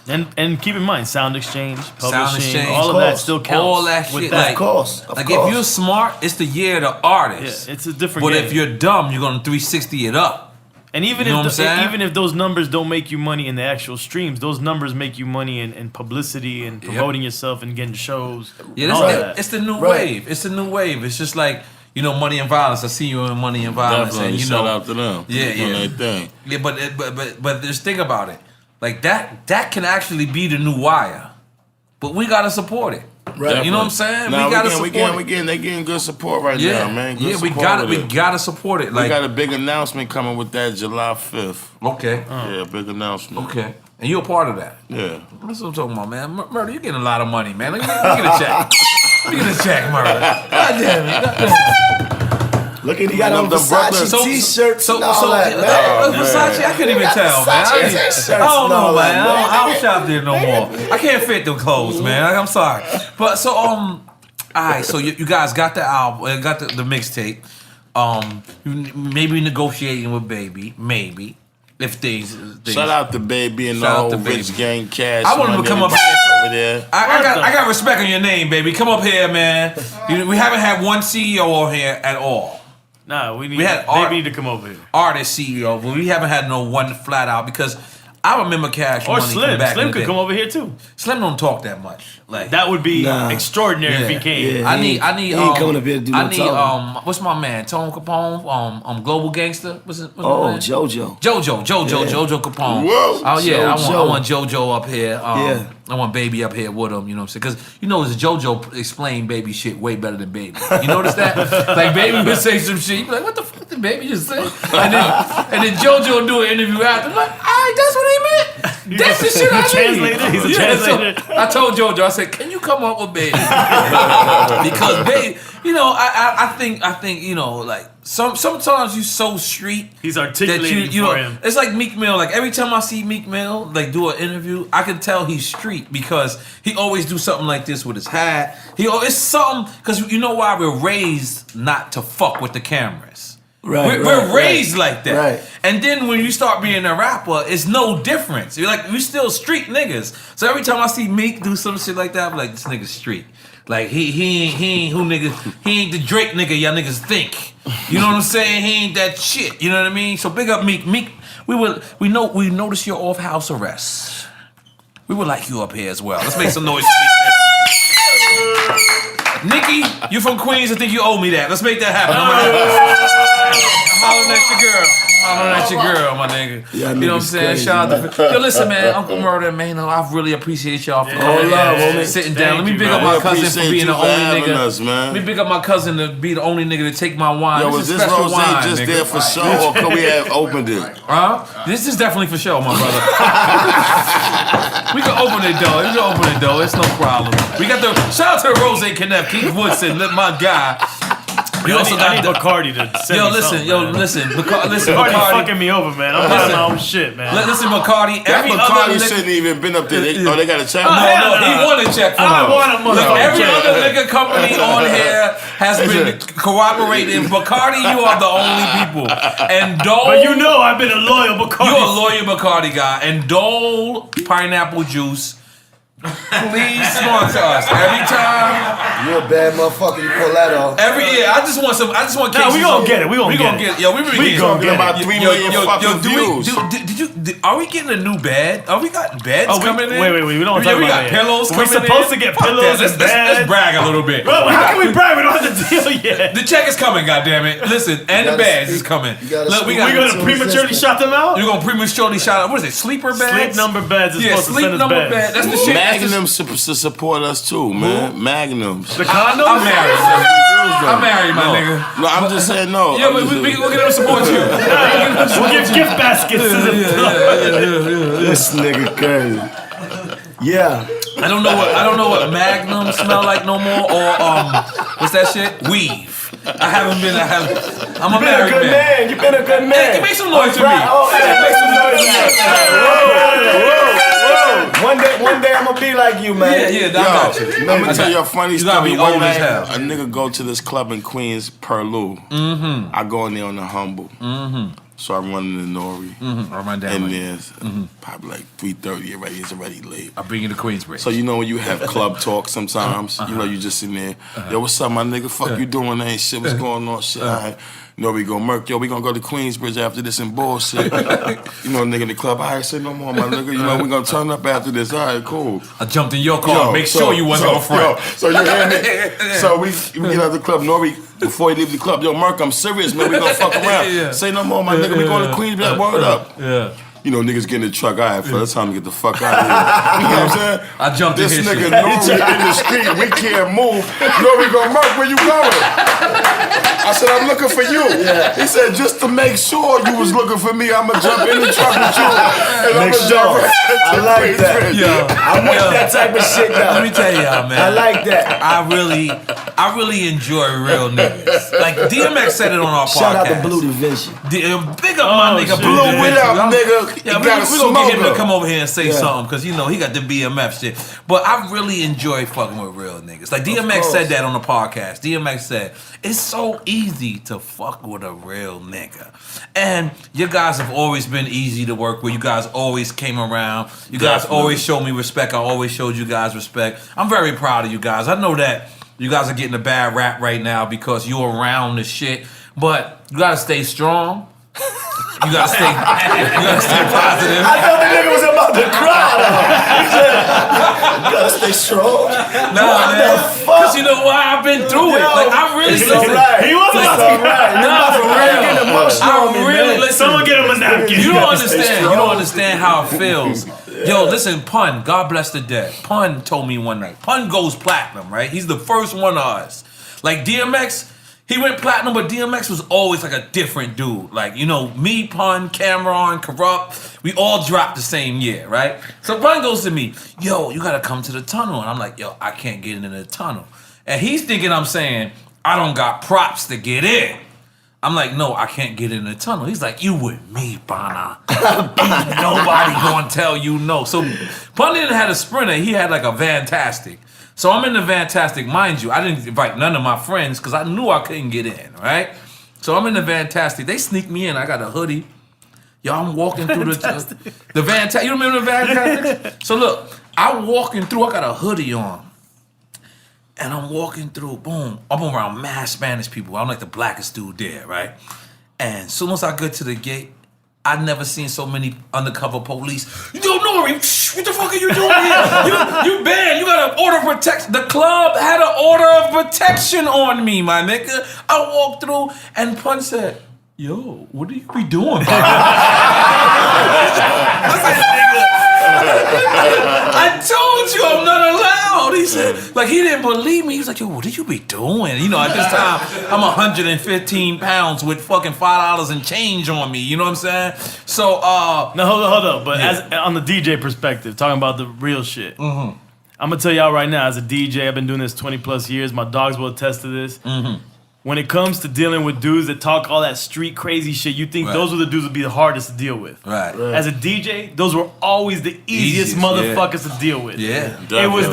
And keep in mind, sound exchange, publishing, all of that still counts. All that shit. Of course. If you're smart, it's the year of the artist. Yeah, it's a different But game. if you're dumb, you're going to 360 it up. And even if those numbers don't make you money in the actual streams, those numbers make you money in publicity and promoting yourself and getting shows. Yeah, it's the new wave. It's the new wave. It's just like, you know, Money and Violence. I see you in Money and Violence. Definitely, and, you shout know, out to them. Yeah. Thing. Yeah, but just think about it. Like that can actually be the new Wire, but we gotta support it. Right. You know what I'm saying? Nah, we gotta support it. They getting good support right now, man. Good we gotta support it. Like, we got a big announcement coming with that July 5th. Okay. Yeah, big announcement. Okay. And you're a part of that. Yeah. That's what I'm talking about, man. Murda, you're getting a lot of money, man. Let me get a check. Let me get a check, Murda. God damn it. Look at, he got on Versace t-shirts and all that, man. Versace, I couldn't even tell, man. I don't know, man. I don't shop there no more. I can't fit them clothes, man. I'm sorry. But so, all right, so you guys got the album, got the mixtape. You maybe negotiating with Baby, maybe. If things shout out to Baby and the whole Rich Gang Cash. I want him to come up here. Over there. I got respect on your name, baby. Come up here, man. We haven't had one CEO on here at all. Nah, we need to come over here. Artist CEO, but we haven't had no one flat out because I remember Cash or Money Slim. back Slim could come over here too. Slim don't talk that much. Like that would be extraordinary if he came. Yeah, I need. He ain't coming up here to do no talking. What's my man? Tone Capone. Global Gangster. What's JoJo. JoJo Capone. Whoa. Oh yeah, I want JoJo up here. I want Baby up here with him. You know what I'm saying? Because you know, JoJo explain Baby shit way better than Baby. You notice that? Like Baby would say some shit. You be like, what the fuck did Baby just say? And then JoJo would do an interview after. I'm like, alright, that's what he meant. That's the shit I mean. He's a translator. So I told JoJo, I said, can you come up with Baby? Because Baby, you know, I think, you know, like sometimes you so street. He's articulating for him. It's like Meek Mill. Like every time I see Meek Mill like do an interview, I can tell he's street because he always do something like this with his hat. It's something because you know why we're raised not to fuck with the cameras. We're raised like that. Right. And then when you start being a rapper, it's no difference. You're like, we still street niggas. So every time I see Meek do some shit like that, I'm like, this nigga's street. Like he ain't who niggas, he ain't the Drake nigga y'all niggas think. You know what I'm saying? He ain't that shit. You know what I mean? So big up Meek. Meek, we noticed you're off house arrest. We would like you up here as well. Let's make some noise. Nikki, you from Queens, I think you owe me that. Let's make that happen. Hollering at your girl. Hollering at your girl, my nigga. Yeah, you know what I'm saying? Crazy, shout out to... Yo, listen, man. Uncle Murda and Maino, I really appreciate y'all for coming. Sitting down. Let me big up my cousin for being the only nigga. Let me big up my cousin to be the only nigga to take my wine. Yo, was this rose just there for show or could we have opened it? This is definitely for show, my brother. We can open it though. You can open it though. It's no problem. We got the shout out to Rose Kenneth, Keith Woodson, my guy. We also got Bacardi to send me listen, Bacardi fucking me over, man. I'm buying my own shit, man. Listen, Bacardi. Bacardi shouldn't even been up there. They got a check. No, he won a check for him. I want a motherfucker. Every other nigga company on here has been cooperating. Bacardi, you are the only people. And Dole. But you know I've been a loyal Bacardi. You're a loyal Bacardi guy. And Dole pineapple juice. Please sponsor us every time. You're a bad motherfucker. You pull that off. Every year, I just want cases. We gonna get it. We gonna get it. Yo, we gonna get about 3 million fucking views. Are we getting a new bed? Are we got beds coming in? Wait. We don't talk about we got pillows coming in. We're supposed to get pillows and beds. Let's brag a little bit. Bro, how can we brag? We don't have the deal yet. The check is coming, goddammit. Listen, and the beds is coming. Look, we're gonna prematurely shot them out. You're gonna prematurely shot out. What is it? Sleeper beds? Sleep number beds is supposed to send us sleep number beds. That's the shit. Magnums to support us too, man. Magnums. The condoms? I'm married. I'm married, my nigga. No, I'm just saying no. Yeah, we'll get them to support you. We'll give gift baskets to them. This nigga crazy. Yeah. I don't know what Magnum smell like no more, or what's that shit? Weave. I'm a married man. You've been a good man. Hey, make some noise to me. Make some noise to me. One day I'm gonna be like you, man. Yeah, I got you. I'm gonna tell you a funny gotta story. be One old as night, hell. a nigga go to this club in Queens, Perlu. Mm-hmm. I go in there on the humble. Mm-hmm. So I'm running the N.O.R.E. Mm-hmm. And there's probably like 3:30 it's already late. I'll bring you to Queensbridge. So you know when you have club talk sometimes, you know you just in there, yo, what's up, my nigga? Fuck you doing? Ain't shit. What's going on? Shit. All right. No, we go Merc. Yo, we gonna go to Queensbridge after this and bullshit. You know, nigga in the club. All right, say no more, my nigga. You know, we gonna turn up after this. All right, cool. I jumped in your car. Make sure you wasn't on front. So you hear me? So we get out the club. N.O.R.E. Before he leave the club, yo, Merc, I'm serious, man. We gonna fuck around. Say no more, my nigga. We going to Queensbridge. Word up. Yeah. You know, niggas get in the truck. All right, fella, it's time to get the fuck out of here. You know what I'm saying? I jumped in this his nigga shit. N.O.R.E. in the street. We can't move. N.O.R.E. go, Merc, where you going? I said, I'm looking for you. He said, just to make sure you was looking for me, I'm going to jump in the truck with you. And I'm going to jump right I like that. I'm with that type of shit now. Let me tell y'all, man. I like that. I really enjoy real niggas. Like DMX said it on our podcast. Shout out to Blue Division. Big up my nigga Blue. What up, nigga? Yeah, we're gonna get him to come over here and say something, because you know he got the BMF shit. But I really enjoy fucking with real niggas. Like DMX said that on the podcast. DMX said it's so easy to fuck with a real nigga, and you guys have always been easy to work with. You guys always came around. You guys always showed me respect. I always showed you guys respect. I'm very proud of you guys. I know that you guys are getting a bad rap right now because you're around the shit, but you gotta stay strong. You gotta stay positive. I thought the nigga was about to cry. He said, you gotta stay strong. Nah, man. Because you know why? I've been through it. Like, I really listen. Right. He was about to cry. Nah, for real. I really listen. Someone get him a napkin. You don't understand. You don't understand how it feels. Yo, listen, Pun, God bless the dead. Pun told me one night. Pun goes platinum, right? He's the first one of us. Like DMX, he went platinum, but DMX was always like a different dude. Like, you know, me, Pun, Cameron, Corrupt, we all dropped the same year, right? So Pun goes to me, yo, you gotta come to the tunnel. And I'm like, yo, I can't get into the tunnel. And he's thinking I'm saying, I don't got props to get in. I'm like, no, I can't get in the tunnel. He's like, you with me, Bana. Nobody gonna tell you no. So Pun didn't have a Sprinter, he had like a Vantastic. So I'm in the Vantastic, mind you. I didn't invite none of my friends because I knew I couldn't get in, right? So I'm in the Vantastic. They sneak me in. I got a hoodie. Yo, I'm walking through the Vantastic. You remember the Vantastic? So look, I'm walking through. I got a hoodie on. And I'm walking through, boom. I'm around mad Spanish people. I'm like the blackest dude there, right? And as soon as I get to the gate, I've never seen so many undercover police. Yo, N.O.R.E, what the fuck are you doing here? You banned. You got an order of protection. The club had an order of protection on me, my nigga. I walked through and Pun said, yo, what do you be doing, bro? I said, nigga, I told you I'm not allowed. He said, Like, he didn't believe me. He was like, yo, what did you be doing? You know, at this time, I'm 115 pounds with fucking $5 and change on me. You know what I'm saying? So, now hold up. But as on the DJ perspective, talking about the real shit, I'm gonna tell y'all right now, as a DJ, I've been doing this 20 plus years. My dogs will attest to this. When it comes to dealing with dudes that talk all that street crazy shit, you think those are the dudes that would be the hardest to deal with. Right. As a DJ, those were always the easiest motherfuckers to deal with. Yeah. It was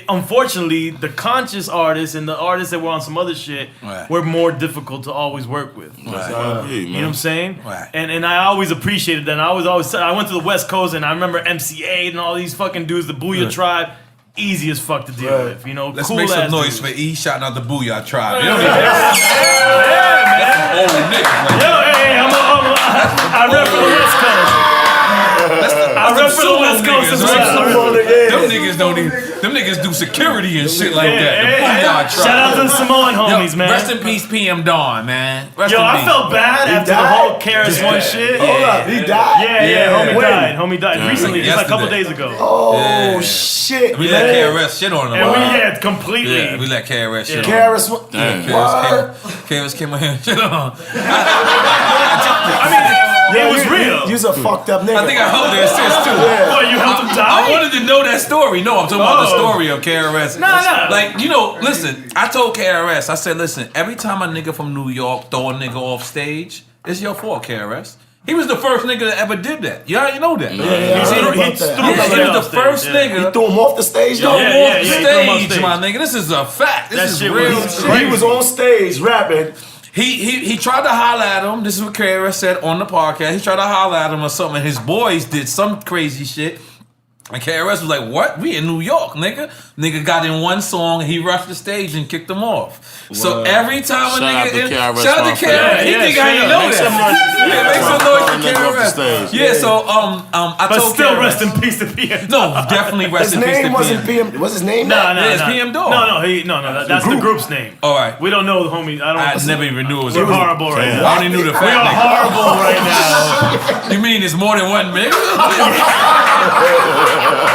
unfortunately, the conscious artists and the artists that were on some other shit were more difficult to always work with. You know what I'm saying? Right. And I always appreciated that. And I always I went to the West Coast and I remember MC8 and all these fucking dudes, the Booyah Tribe. Easy as fuck to deal with, you know. Let's cool make some ass noise dudes. for E shouting out the Booyah Tribe. You know Yeah, man. old niggas. Like, Yo, hey, I rep for the West Coast. I rep for the West Coast as well. Them niggas don't even. Them niggas do security and shit like that. The Booyah Tribe. Shout out to the Samoan homies, man. Rest in peace, PM Dawn, man. Rest Yo, in I peace. felt bad after the whole KRS-One shit. Hold up, he died? Yeah, homie When? died. Homie died recently, just like a couple days ago. Oh, shit. We let KRS shit on him. And we completely. Yeah, we let KRS shit on him. KRS, KRS came on here and shit on him. I mean, it was real. You's a fucked up nigga. I think I heard that since too. What, you helped him die? I wanted to know that story. No, I'm talking about the story of KRS. Nah. Like, you know, listen, I told KRS, I said, listen, every time a nigga from New York throw a nigga off stage, it's your fault, KRS. He was the first nigga that ever did that. You already know that. Yeah, he he was the first nigga. He threw him off the stage, though? Off the stage, my nigga. This is a fact. This is real. He was on stage rapping. He tried to holler at him. This is what KRS said on the podcast. He tried to holler at him or something. And his boys did some crazy shit. And KRS was like, what? We in New York, nigga. Nigga got in one song, he rushed the stage and kicked him off. So every time a nigga... Shout out to KRS. He think I ain't know that. Make some noise for KRS. Yeah, so I but told still KRS, rest in peace to PM. No, definitely rest in peace to PM. His name wasn't PM. What's his name? No, it's PM Dog. No, that's the group's name. All right. We don't know the homie. I never even knew it was We're horrible right now. I only knew the We are fact. horrible right now. You mean it's more than one nigga?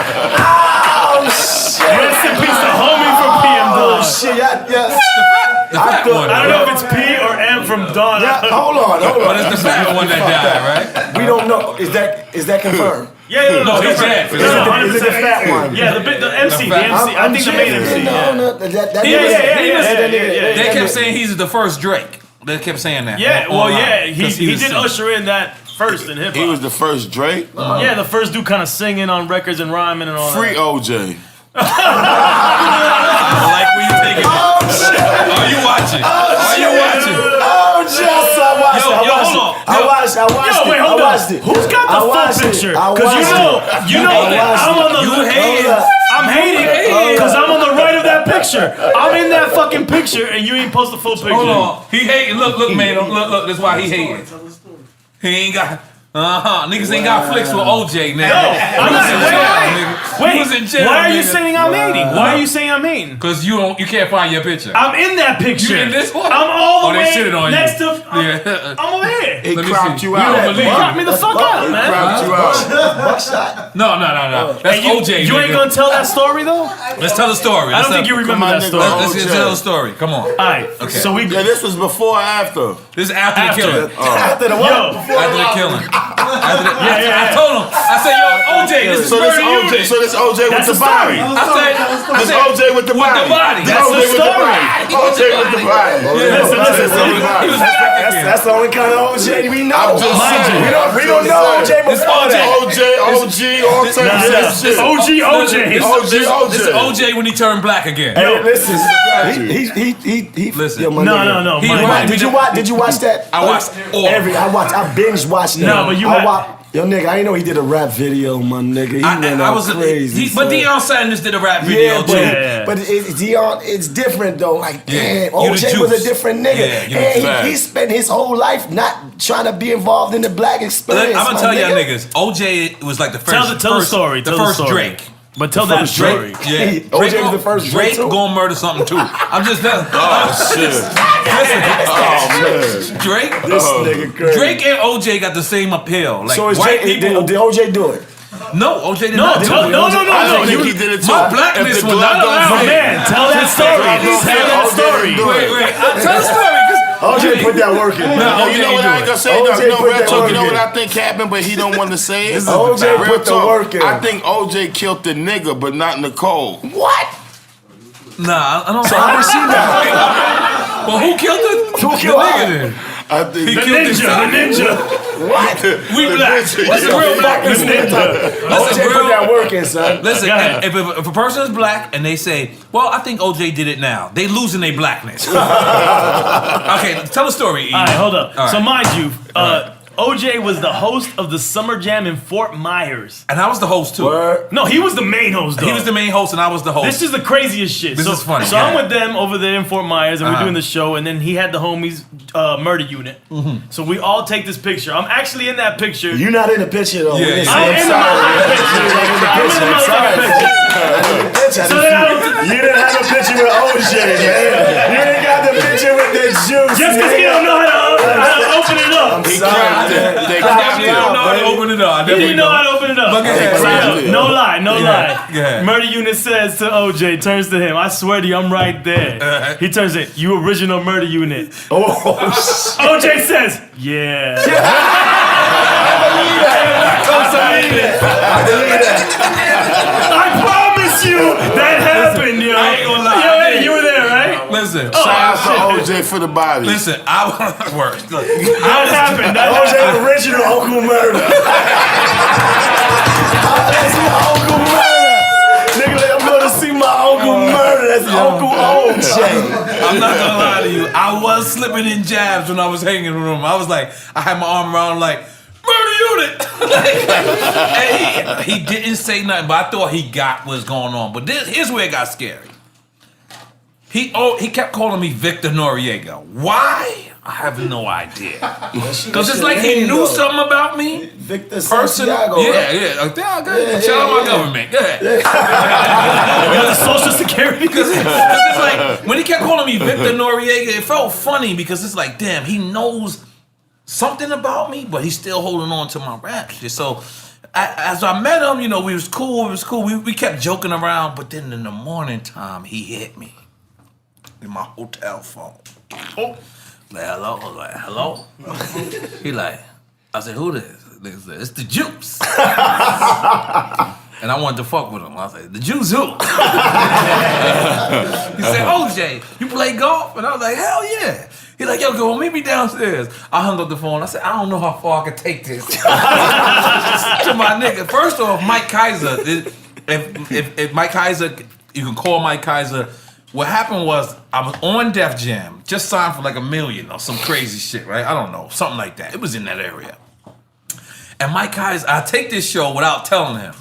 Oh, shit. Rest in peace to homie from PM Dog. Oh, shit. Yeah. The fat one. I don't know if it's P or M from Dawn. Yeah, hold on. But it's the fat one that died, right? We don't know. Is that confirmed? Yeah, No, he's dead. Is it the fat one? Yeah, the MC. I think the main MC. They kept saying he's the first Drake. They kept saying that. Yeah, he did singing. usher in that first in hip hop. He was the first Drake. Yeah, the first dude kind of singing on records and rhyming and all Free that. OJ. I like where you take it. Are you watching? Are you watching? Oh, just I watched it. Yo, wait, hold on. Who's got the full picture? Because you know that I'm on the I'm hating because I'm on the right of that picture. I'm in that fucking picture and you ain't post the full picture. Hold on. He hating. Look, man. Look. That's why he hating. He ain't got. Niggas ain't got flicks with OJ, nigga. I'm not. Wait. Why are you saying I'm hating? Why are you saying I'm hating? Because you can't find your picture. I'm in that picture. You in this one? I'm all the they way shitted on next you. to. I'm over here. He Let me cropped see. you You out. don't believe Crop it. me the fuck out, man. Cropped you out. Buckshot. No. That's Hey, OJ. you ain't gonna tell that story though? Let's tell the story. I don't think you remember that story. Let's tell the story. Come on. Alright, so we Yeah, this was before or after? This is after the killing. After the what? yo. After the killing. Yeah. I told him. I said, yo, OJ, this is So this murder OJ, unit. so this OJ with That's the the story. body. I This said, OJ with the body. body. This That's OJ the with the story. body. OJ with the body. Listen. he was back again. That's the only kind of OJ we know. I'm just saying. We don't know OJ before that. OJ, OG, all types of shit. OG. This is OJ when he turned black again. Hey, listen. He. Listen. Yo, my No. nigga. He my reminded God. me Did you watch that? I watched all. I binge watched that. No, but you Yo, nigga, I didn't know he did a rap video, my nigga. He went out crazy. But Deion Sanders did a rap video too. But Deion, it's different though. Like, damn, You the OJ was juice. a different nigga. Yeah, you the and fact. he spent his whole life not trying to be involved in the black experience. I'm gonna my tell y'all nigga. niggas, OJ was like the first. Tell the story. The Tell the first story. Drake. But tell that story. Yeah, OJ was the first Drake Drake too? gonna murder something too. I'm just Oh, shit. listen. Drake. This nigga crazy. Drake and OJ got the same appeal. Like So is white Drake, people. did OJ do it? No, OJ did not do it. No. I think he did it too. My blackness was not allowed. Man, tell that story. Tell that story. Wait. Tell the story. OJ put that work in. No, you know what I ain't gonna say? OJ put that work You know in. what I think happened, but he don't want to say it? OJ put the work in. I think OJ killed the nigga, but not Nicole. What? Nah, I don't. So how did she die? Well, who killed the nigga then? I think He The killed ninja. What? We black. What's the real blackness name? OJ put that work in, son. Listen, if a person is black and they say, well, I think OJ did it now, they losing their blackness. Okay, tell the story, E. All right, hold up. All right. So mind you, OJ was the host of the Summer Jam in Fort Myers. And I was the host too. Word. No, he was the main host, though. He was the main host and I was the host. This is the craziest shit. This is funny. So I'm with them over there in Fort Myers, and we're Uh-huh. doing the show, and then he had the homies murder unit. So we all take this picture. I'm actually in that picture. You're not in the picture though. Yeah, Listen, I'm in the picture. I'm sorry. So then I don't. You didn't have a picture with OJ, man. You didn't got the picture with the juice. Just because he don't know how to open it up. I'm sorry. They I don't know how to open it up. He didn't know how to open it up. But go ahead. No lie. Go ahead. Murder unit says to OJ, turns to him, I swear to you, I'm right there. He turns it, you original murder unit. OJ says, yeah. I promise you that happened, yo. I ain't gonna lie. Yo, you were there, right? Listen. Shout out to OJ for the body. Listen, I worked. Look, That happened. OJ original Uncle Murda. That's my Uncle Murda. Nigga, like, I'm gonna see my Uncle Murda. That's Uncle OJ. I'm not gonna lie to you. I was slipping in jabs when I was hanging in the room. I was like, I had my arm around him like, murder unit. And he didn't say nothing, but I thought he got what's going on. But here's where it got scary. He kept calling me Victor Noriega. Why? I have no idea. Because it's like he knew something about me. Victor Personal. Santiago, right? Yeah. Shout out my government. Go ahead. You got the Social Security? Because it's like, when he kept calling me Victor Noriega, it felt funny because it's like, damn, he knows something about me, but he's still holding on to my rap shit. So as I met him, we was cool. We kept joking around, but then in the morning time, he hit me in my hotel phone. Oh. Like, hello? I was like, hello? He like, I said, who this? Nigga said, it's the Juice. And I wanted to fuck with him. I said, the Juice who? He said, OJ, you play golf? And I was like, hell yeah. He's like, yo, go meet me downstairs. I hung up the phone. I said, I don't know how far I can take this. To my nigga. First off, Mike Kaiser. If Mike Kaiser, you can call Mike Kaiser. What happened was I was on Def Jam, just signed for like $1 million or some crazy shit, right? I don't know, something like that. It was in that area. And Mike Kaiser, I take this show without telling him.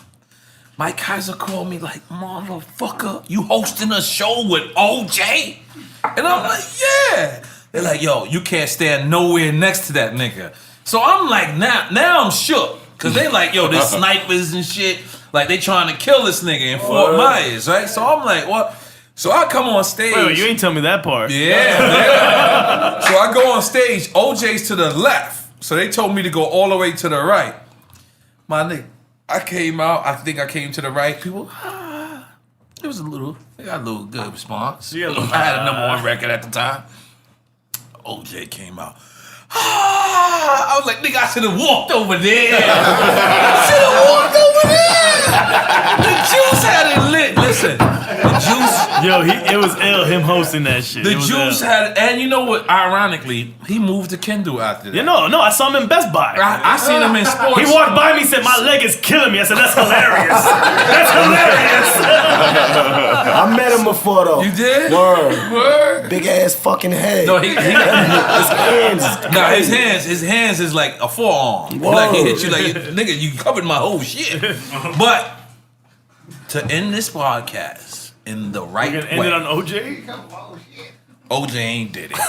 Mike Kaiser called me like, motherfucker, you hosting a show with OJ? And I'm like, yeah. They're like, yo, you can't stand nowhere next to that nigga. So I'm like, now I'm shook. Cause they like, yo, there's snipers and shit. Like they trying to kill this nigga in Fort Myers, right? So I'm like, what? So I come on stage. Wait, you ain't tell me that part. Yeah. So I go on stage. OJ's to the left. So they told me to go all the way to the right. My nigga, I came out. I think I came to the right. People, it was they got a little good response. Yeah, I had a #1 record at the time. OJ came out. I was like, nigga, I should have walked over there. The Juice had it lit. Listen, the Juice. Yo, it was ill, him hosting that shit. The Juice had, and you know what, ironically, he moved to Kendall after that. Yeah, no, I saw him in Best Buy. I seen him in sports. He walked by me and said, my leg is killing me. I said, that's hilarious. That's hilarious. I met him before though. You did? Word. Big ass fucking head. No, his hands. His hands is like a forearm. Like he hit you like, nigga, you covered my whole shit. But to end this podcast in the right way. End it on OJ? OJ ain't did it. I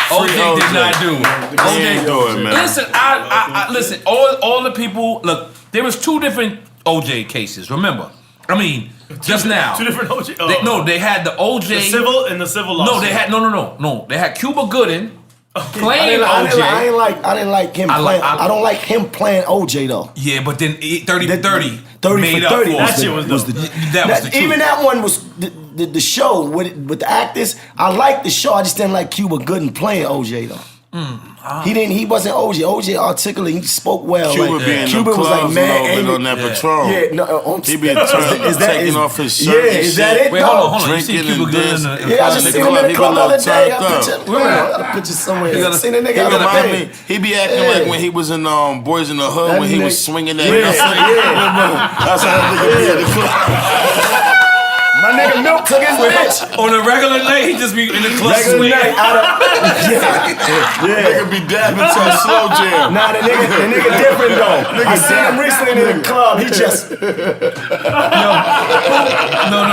agree. OJ did not do it. OJ do it, man. Listen, I listen. All the people. Look, there was 2 different OJ cases. Remember, I mean, just now. 2 different OJ. They had the OJ. The civil and the civil lawsuit. No, they had no. They had Cuba Gooding Playing OJ. I didn't like him playing. I don't like him playing OJ though. Yeah, but then 30 for 30. 30 made for 30. Up for that shit was the truth. Even that one was the show with the actors. I liked the show. I just didn't like Cuba Gooding playing OJ though. He wasn't OJ. OJ articulate. He spoke well. Cuba was like man on that Patron. Yeah, no, he been taking off his shirt. Yeah, is that it? Wait, hold on. Drinking and dancing. Yeah, I just seen him in the club the other day. I got a picture somewhere. I seen a nigga the other day. He be acting like when he was in Boys in the Hood when he was swinging that. That's how that nigga be in the club. My nigga Milk took his bitch. On a regular night, he just be in the club swinging. Nigga be dabbing to a slow jam. Nah, the nigga different though. I seen him recently in the club. He just No.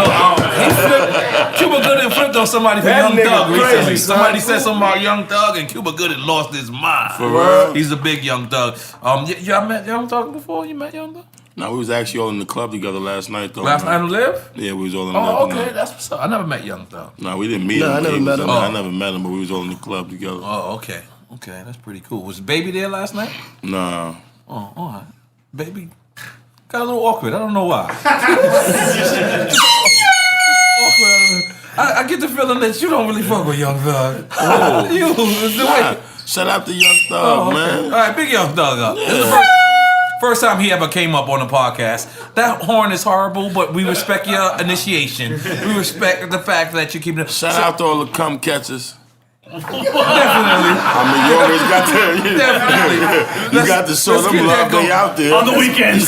He flipped. Cuba Gooding flipped on somebody for That Young nigga Thug crazy, recently. son. Somebody said something about Young Thug, and Cuba Gooding lost his mind. For real? He's a big Young Thug. Y'all met Young Thug before? You met Young Thug? No, we was actually all in the club together last night though. Last night on Live? Yeah, we was all in the Oh, club. okay, that's what's up. I never met Young Thug. No, we didn't meet him. I never met him. I never met him, but we was all in the club together. Oh, okay. Okay, that's pretty cool. Was Baby there last night? Nah. Oh, all right. Baby got a little awkward. I don't know why. I get the feeling that you don't really fuck with Young Thug. Oh. The way. Shout out to Young Thug, man. All right, big Young Thug up. This is the first time he ever came up on the podcast. That horn is horrible, but we respect your initiation. We respect the fact that you keep it. Shout out to all the cum catchers. Definitely. I mean, you always got to. Definitely. You got to show them love. They out there on the weekends.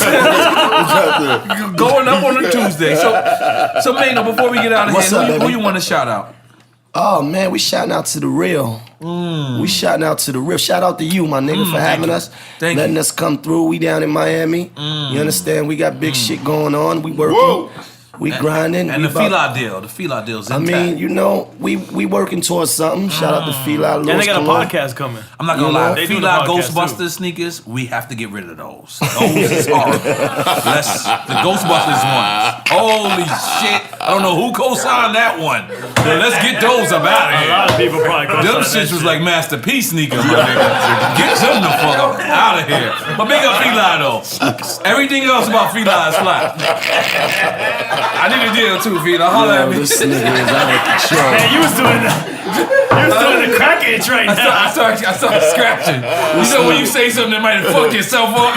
Going up on a Tuesday. So Maino, before we get out of here, who you want to shout out? Oh man, we shouting out to the real. We shouting out to the real. Shout out to you, my nigga, for having us, letting us come through. We down in Miami. You understand? We got big shit going on. We working. Whoa. We grinding. And the Fila deal's intact. I mean, you know, we working towards something. Shout out to Fila. And they got a podcast coming. I'm not gonna lie. Fila Ghostbusters sneakers, we have to get rid of those. Those is horrible. The Ghostbusters ones. Holy shit. I don't know who co-signed that one. But let's get those up out of here. A lot of people probably them shits was like Master P sneakers, my nigga. Get them the fuck up out of here. But big up Fila though. Everything else about Fila is fly. I need a deal too, Fila. Holla at me. This nigga is out of control. Man, you was doing the crack itch right now. I started scratching. You know when you say something that might fuck yourself up,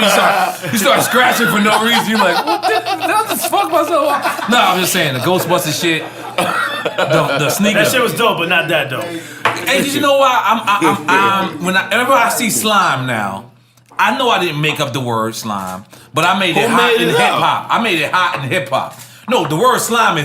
you start scratching for no reason. You're like, what did I just fuck myself up? No, I'm just saying the Ghostbusters shit. The sneaker. That shit was dope, but not that dope. Hey, did you know why? Whenever I see slime now, I know I didn't make up the word slime, but I made it hot in hip hop. I made it hot in hip hop. No, the word slime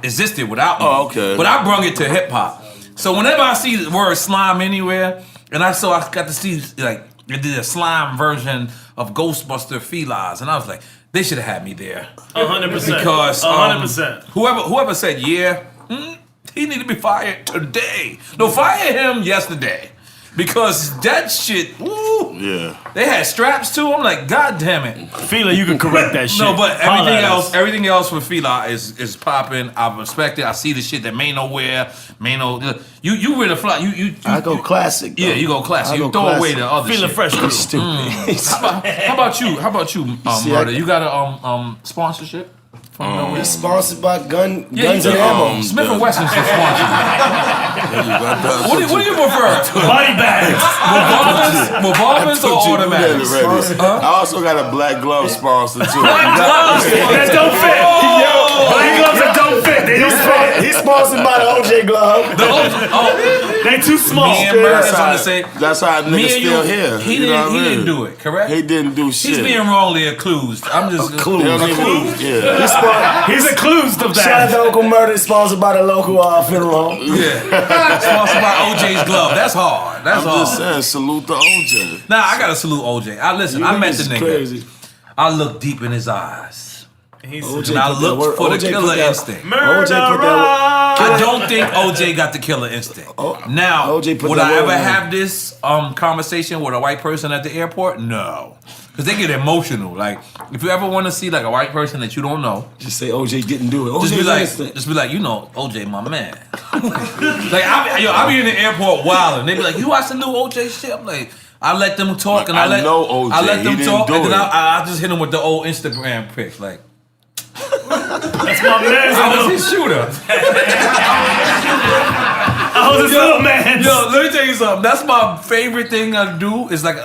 existed without me. Oh, okay. But I brung it to hip hop. So whenever I see the word slime anywhere, and I got to see like they did a slime version of Ghostbuster Felines, and I was like, they should have had me there. 100%. Because 100%. Whoever said he need to be fired today. No, fire him yesterday. Because that shit, woo, yeah. They had straps too. I'm like, God damn it. Fila, you can correct that shit. No, but everything else with Fila is popping. I respect it. I see the shit that Maino wear. Maino, you wear the fly. I go classic. Though. Yeah, you go classic. You throw away the other Fila shit. fresh crew. Stupid. How about you, Murda? You got a sponsorship? He's sponsored by Guns and Ammo. Smith & Wesson's the sponsor. What do you prefer? Body bags. Revolvers or automatics? I also got a black glove sponsor too. That don't fit. Black gloves that don't fit. They don't fit. He's sponsored by the OJ glove. They too small. That's how niggas still here. He didn't do it, correct? He didn't do shit. He's being wrongly accused. I'm just Accused. Yeah. He's accused of that. Shout out to Uncle Murda, sponsored by the local funeral home. Yeah. Sponsored by OJ's glove. That's hard. I'm just saying, salute to OJ. Nah, I gotta salute OJ. I met the nigga. Crazy. I looked deep in his eyes. And I looked for the killer instinct. Murder. I don't think OJ got the killer instinct. Now, would I ever have this conversation with a white person at the airport? No. Because they get emotional. Like, if you ever want to see like a white person that you don't know, just say OJ didn't do it. Just be like, you know, OJ, my man. Like, I be in the airport wilding. They be like, you watch the new OJ shit? I'm like, I let them talk, and I let them talk, and then I just hit them with the old Instagram pics, like. That's my man. I was his shooter. I was his little man. Yo, let me tell you something. That's my favorite thing I do. Is like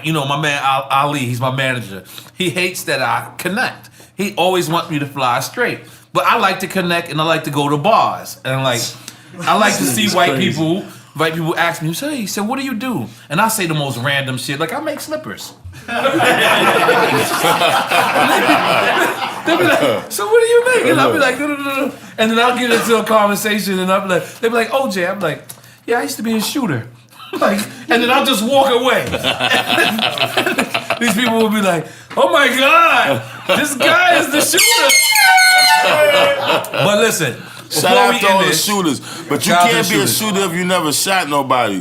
you know, my man Ali. He's my manager. He hates that I connect. He always wants me to fly straight. But I like to connect, and I like to go to bars, and I like to see white people. White people ask me, he said, what do you do? And I say the most random shit, like I make slippers. They be like, so what do you make? And I'll be like, and then I'll get into a conversation, and they be like, OJ. I'm like, yeah, I used to be a shooter. Like, and then I'll just walk away. These people will be like, oh my God, this guy is the shooter. But listen. Shout out to all the shooters. But you can't be a shooter if you never shot nobody.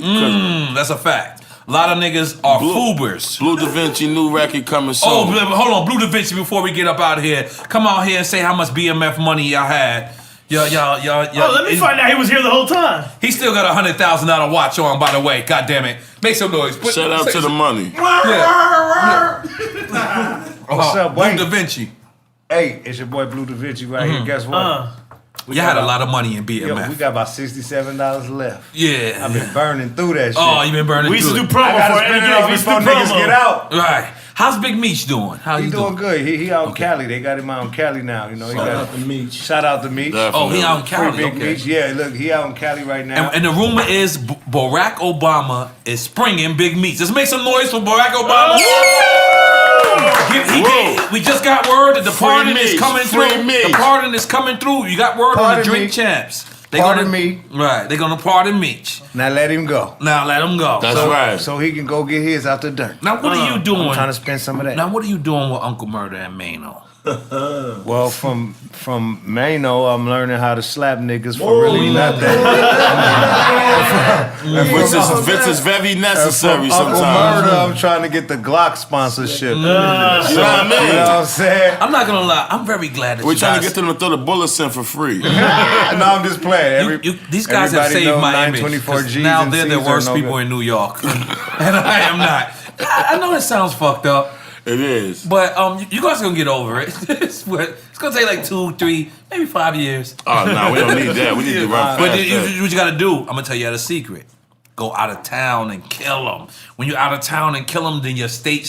That's a fact. A lot of niggas are foobers. Blue Da Vinci new record coming soon. Oh, hold on. Blue Da Vinci, before we get up out of here, come out here and say how much BMF money y'all had. Y'all. Oh, let me find out he was here the whole time. He still got a $100,000 watch on, by the way. God damn it. Make some noise. Shout out to the money. Yeah. What's up, boy? Blue Da Vinci. Hey, it's your boy Blue Da Vinci right here. Guess what? You had a lot of money in BMF. Yo, we got about $67 left. Yeah. I've been burning through that shit. Oh, you been burning we through used to do promo for it. We used to do niggas get out. Right. How's Big Meech doing? How He you doing good. He out in Cali. They got him out in Cali now. You know, Shout out to Meech. Shout out to Meech. Oh, he out in Cali. Big Meech. Yeah, look, he out in Cali right now. And the rumor is Barack Obama is springing Big Meech. Let's make some noise for Barack Obama. We just got word that the pardon is coming through. The pardon is coming through. You got word on the Drink Champs. Pardon me. Right, they're gonna pardon Meech. Now let him go. That's right. So he can go get his out the dirt. Now what are you doing? I'm trying to spend some of that. Now what are you doing with Uncle Murda and Maino? Well, from Maino, I'm learning how to slap niggas for really nothing. Which is very necessary sometimes. Uncle Murda, I'm trying to get the Glock sponsorship. You know what I mean? You know what I'm saying? I'm not gonna lie. I'm very glad that we're trying to get them to throw the bullets in for free. No, I'm just playing. These guys have saved my image. Now they're the worst people in New York, and I am not. I know it sounds fucked up. It is. But you guys are gonna get over it. It's gonna take like 2, 3, maybe 5 years. Oh no, we don't need that. We need to run fast. But what you gotta do, I'm gonna tell you the secret. Go out of town and kill them. When you're out of town and kill them, then your city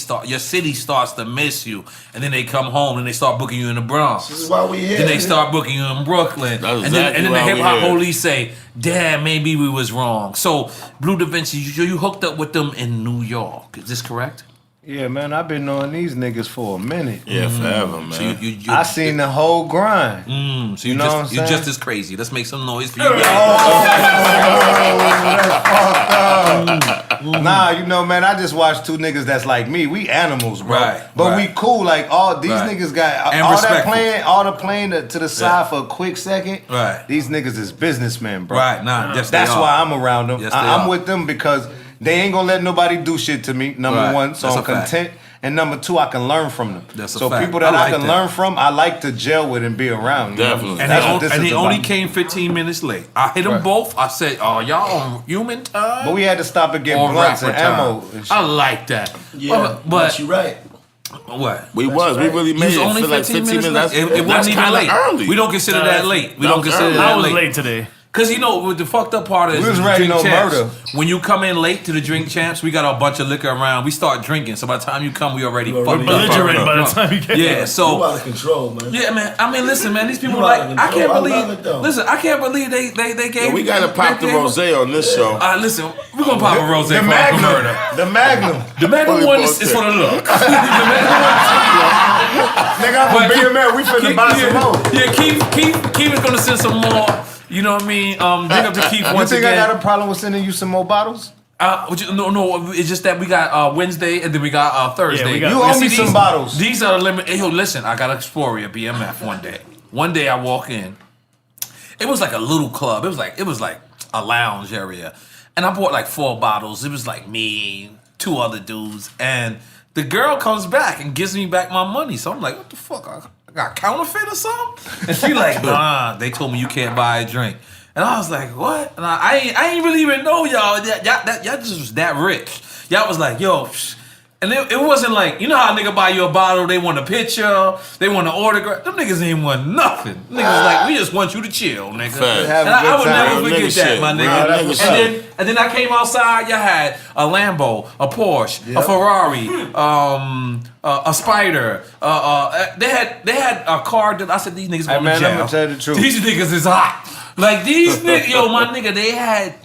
starts to miss you, and then they come home and they start booking you in the Bronx. This is why we here. Then they start booking you in Brooklyn, and then the hip hop police say, "Damn, maybe we was wrong." So Blue Da Vinci, you hooked up with them in New York. Is this correct? Yeah, man, I've been knowing these niggas for a minute. Yeah, forever, man. So I seen the whole grind. So you're just as crazy. Let's make some noise for you. Nah, you know, man, I just watched two niggas that's like me. We animals, bro. Right, but we cool. Like all these niggas got and all respectful. all the playing to the side for a quick second. Right. These niggas is businessmen, bro. Right. Nah. Yes, that's why I'm around them. Yes, I'm with them because they ain't gonna let nobody do shit to me. Number one, so I'm content. And number two, I can learn from them. That's a so fact. people that I can learn from, I like to gel with and be around. Definitely. And they only came 15 minutes late. I hit them both. I said, "Oh, y'all on human time?" But we had to stop and get blunts and ammo. And I like that. Yeah, but you're right. What? We really made it. Only feel like 15 minutes. It wasn't even late. Early. We don't consider that late. We don't consider that I was late. late today. Cause you know what the fucked up part is, we was the ready Drink no Champs. murder. When you come in late to the Drink Champs, we got a bunch of liquor around. We start drinking, so by the time you come, we already fucked up. Belligerent by the time you get Yeah, so you out of control, man. Yeah, man. I mean, listen, man. These people like I can't believe. Listen, I can't believe they gave. Yeah, we gotta pop the rosé on this show. Listen, we're gonna pop a rosé. The Magnum. The Magnum. The Magnum one is for the look. Nigga, I'm from BMF. We finna buy some more. Yeah, Keith is gonna send some more. You know what I mean? Big up to Keith once You think again. I got a problem with sending you some more bottles? No. It's just that we got Wednesday and then we got Thursday. You owe me some bottles. These are the limit. Yo, listen, I got Exploria BMF one day. One day I walk in. It was like a little club. It was like a lounge area, and I bought like 4 bottles. It was like me, 2 other dudes, and the girl comes back and gives me back my money. So I'm like, what the fuck? I got counterfeit or something? And she like, nah. They told me you can't buy a drink. And I was like, what? And I ain't really even know y'all. Y'all just was that rich. Y'all was like, yo. And it wasn't like, you know how a nigga buy you a bottle, they want a picture, they want an autograph. Them niggas ain't want nothing. Niggas like, we just want you to chill, nigga. And I would never forget that, my nigga. And then I came outside, y'all had a Lambo, a Porsche, a Ferrari, a Spider. They had a car that I said, these niggas going to jail. I'm gonna tell you the truth. These niggas is hot. Like these niggas, yo, my nigga,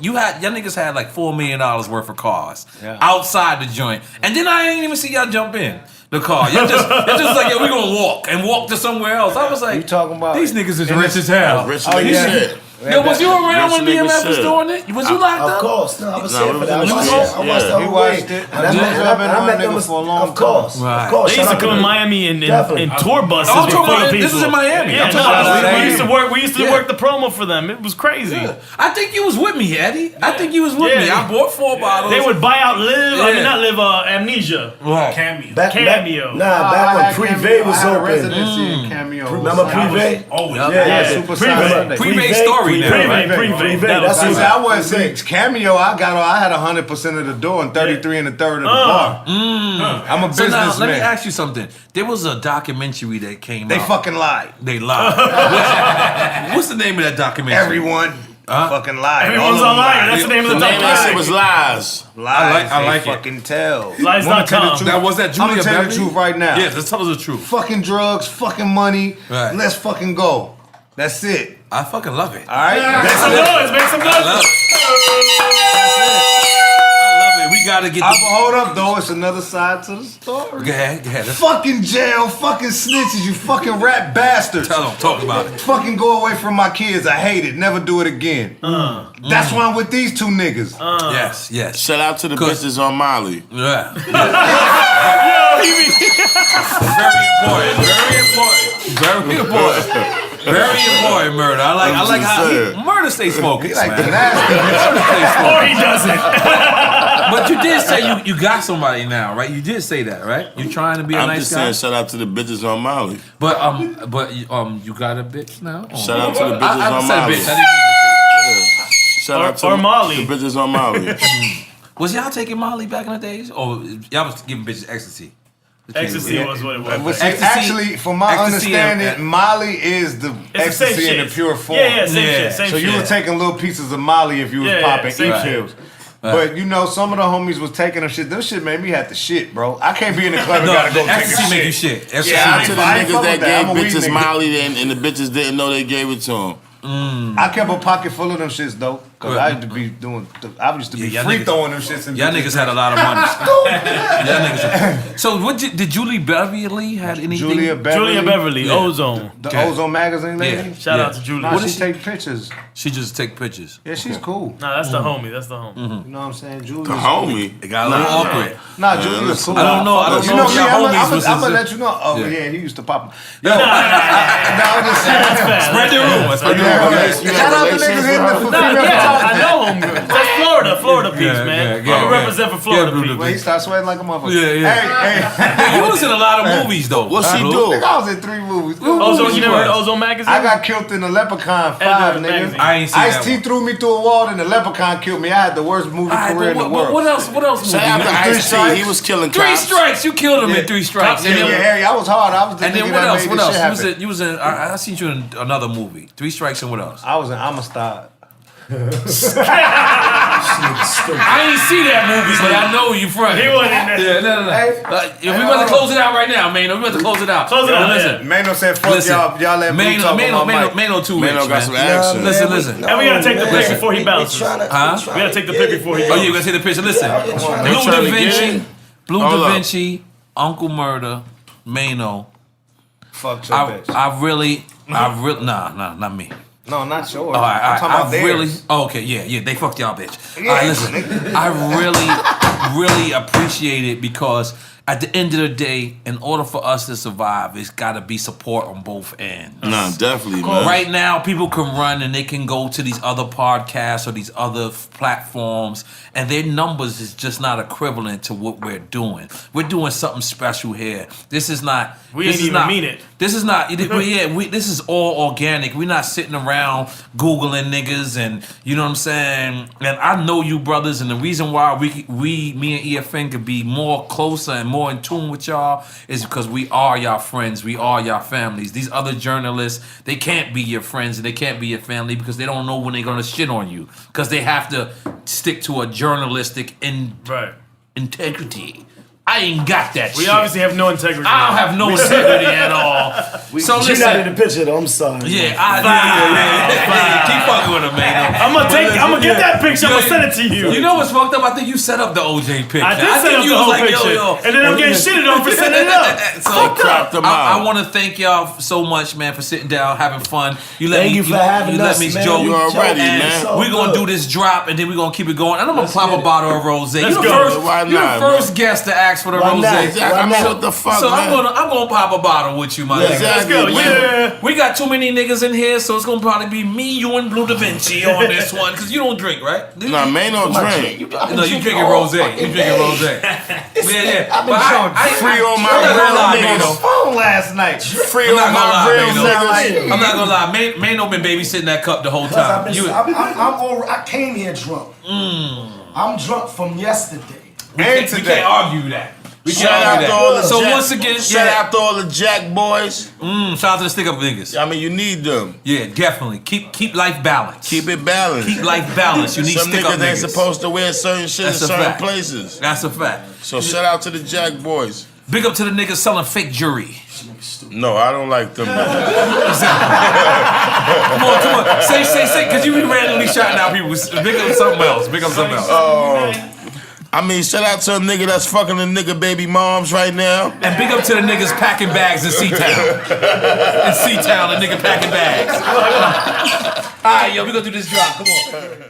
y'all niggas had like $4 million worth of cars outside the joint. And then I ain't even see y'all jump in the car. Y'all just like, yo, we gonna walk to somewhere else. I was like, you talking about these niggas is rich as hell. Rich nigga shit. Yo, was you around when BMF was doing it? Was you locked up? Of course. No, I was here for that. I watched the He whole watched way. it. I met them for a long Of course. Right. Of course. They used to come in Miami and tour buses with full of people. This is in Miami. Yeah, we used to work the promo for them. It was crazy. Yeah. I think you was with me, Eddie. I think you was with me. I bought 4 bottles. They would buy out not Live, Amnesia. Right. Cameo. Back when Privé was open. Residency in Cameo. Remember Privé? Oh, Yeah. Super Privé story now. I wasn't Cameo. I had 100% of the door and 33 and a third of the bar. I'm a So now, businessman. let me ask you something. There was a documentary that came They out. fucking lied. They lied. What's the name of that documentary? Everyone fucking lied. Everyone's All of them online. lied. That's the name of the The name of that shit documentary. was Lies. Lies. I like they it. fucking tell. Lies.com. That was that I'm Julia gonna tell you the Beverly? truth right now. Yeah, let's tell us the truth. Fucking drugs, fucking money. Right. Let's fucking go. That's it. I fucking love it. All right. Make some noise. Make some I love noise. it. I love it. We gotta get But hold up though, it's another side to the story. Go ahead. Let's Fucking jail, fucking snitches, you fucking rat bastards. tell them. Talk about it. Fucking go away from my kids. I hate it. Never do it again. That's why I'm with these 2 niggas. Yes. Shout out to the bitches on Molly. Yeah. Very important, Murda. I like how Murda stays focused, Like the man. nasty. Murda stays Or focused. he doesn't. But you did say you got somebody now, right? You did say that, right? You trying to be a I'm nice just guy. saying, shout out to the bitches on Molly. But you got a bitch now. Oh. Shout out to the bitches I on said Molly. bitch. I didn't mean to say that. Shout out to or Molly. the bitches on Molly. Was y'all taking Molly back in the days, or y'all was giving bitches ecstasy? Ecstasy was what it was. But see, Ecstasy- actually, from my ecstasy understanding, and- Molly is the It's the same ecstasy in shit. the pure form. Yeah, same Yeah. shit. Same So shit. you were taking little pieces of Molly if you was Yeah, popping same E-pills. But you know, some of the homies was taking them shit. Them shit made me have to shit, bro. I can't be in the club and No, gotta go the take a ecstasy make you shit. shit. Ecstasy Yeah, Shout out make to you the I ain't niggas fuck that with that. I'm a gave weed bitches nigga. Molly and the bitches didn't know they gave it to them. I kept a pocket full of them shits though, cause I used to be doing. I used to be y'all free niggas- throwing them shits. In Y'all bitches' niggas had a lot of money. Y'all niggas. So did Julie Beverly had anything? Julia Beverly, Ozone. the Ozone magazine lady. Yeah. Shout out to Julia. Nah, What she is she- take pictures. She just take pictures. Yeah, she's cool. Nah, that's the homie. That's the homie. You know what I'm saying? Julia's The homie. It got a little awkward. Nah, Julia's cool. I don't know You if know me, y'all I'm homies was gonna his- let you know. Oh Yeah. yeah, he used to pop 'em. Yo, I'm just saying. spread the rumor. Spread the Yeah, rumor. okay. Shout out to niggas hitting the for Nah, female yeah, photography. I know him. That's Florida piece, man. yeah, We represent for Florida Yeah, people. Well, he started sweating like a motherfucker. Yeah. Hey, You was in a lot of movies though. What's she Blue. do? I was in 3 movies. Ozone, you never heard of Ozone magazine? I got killed in the Leprechaun 5, Edward nigga. magazine. I ain't seen that Ice-T one. threw me through a wall and the Leprechaun killed me. I had the worst movie Alright, career in but the world. what else? What else? Shout out to movie? Ice-T. He was killing Three cops. strikes. You killed him in 3 strikes. Yeah, And yeah, then, Harry, I was hard. I was the and nigga then what that else? made What this else? shit happen. You was in. I seen you in another movie. 3 strikes and what else? I was in Amistad. I ain't see that movie, but I know you from. He wasn't in there. Yeah, no. If we about to close it out right now, Maino. We about to close it out. Close it out, Listen. Mano said, fuck Listen. y'all let me talk on my mic. Maino too rich, Mano got some man. action. Listen. And we gotta take the pic before he bounces. Huh? We gotta take the pic before he Oh, yeah, bounces. we gotta take the picture. Listen. Blue trying Da to get Vinci. it? Blue Hold Da up. Vinci. Uncle Murda. Maino. Fuck your bitch. I really, nah, not me. No, not yours. All right, I'm talking about theirs. really. Oh, okay, yeah, they fucked y'all, bitch. All right, listen. I really appreciate it because at the end of the day, in order for us to survive, it's got to be support on both ends. No, definitely, man. Right now, people can run and they can go to these other podcasts or these other platforms, and their numbers is just not equivalent to what we're doing. We're doing something special here. This is not. We didn't even mean it. This is not. This is all organic. We're not sitting around Googling niggas, and you know what I'm saying. And I know you brothers, and the reason why me and EFN could be more closer and more in tune with y'all is because we are y'all friends. We are y'all families. These other journalists, they can't be your friends and they can't be your family because they don't know when they're gonna shit on you because they have to stick to a journalistic integrity. I ain't got that We shit. obviously have no integrity. I don't have no integrity at all. So You're listen. not in the picture though. I'm sorry. Yeah, keep fucking with him, man. I'm gonna get that picture. I'm gonna send it to you. You know what's fucked up? I think you set up the OJ picture. I did set up the whole picture, and then I'm getting shitted on for setting it up. So I want to thank y'all so much, man, for sitting down, having fun. Thank you for having us, man. Joe. You already, man. We're gonna do this drop, and then we're gonna keep it going. And I'm gonna pop a bottle of rosé. Let's You're go. the first guest to ask for the rosé. Shut the fuck, So man. I'm gonna pop a bottle with you, my nigga. Let's go. Yeah. We got too many niggas in here, so it's gonna probably be me, you, and Blue Da Vinci on this one, because you don't drink, right? Nah, man, no drink. No, you drinking rosé. You drinking rosé. Yeah. I've been showing free on my I'm not gonna lie, real Mano. niggas. phone last night. Free I'm on not gonna my lie, real Mano. niggas. I'm not gonna lie. Mano been babysitting that cup the whole time. I came here drunk. I'm drunk from yesterday. We can't argue that. We can't Shout out argue to all the that. So Jack- once again, shout out to all the Jack boys. shout out to the stick up niggas. I mean, you need them. Yeah, definitely. Keep life balanced. Keep it balanced. Keep life balanced. You need Some stick up niggas ain't niggas. supposed to wear certain shit That's in a certain fact. places. That's a fact. So shout out to the Jack boys. Big up to the niggas selling fake jewelry. No, I don't like them. Come on. Say, because you be randomly shouting out people. Big up something else. I mean, shout out to a nigga that's fucking the nigga baby moms right now. And big up to the niggas packing bags in C-Town. The nigga packing bags. All right, yo, we gonna do this drop. Come on.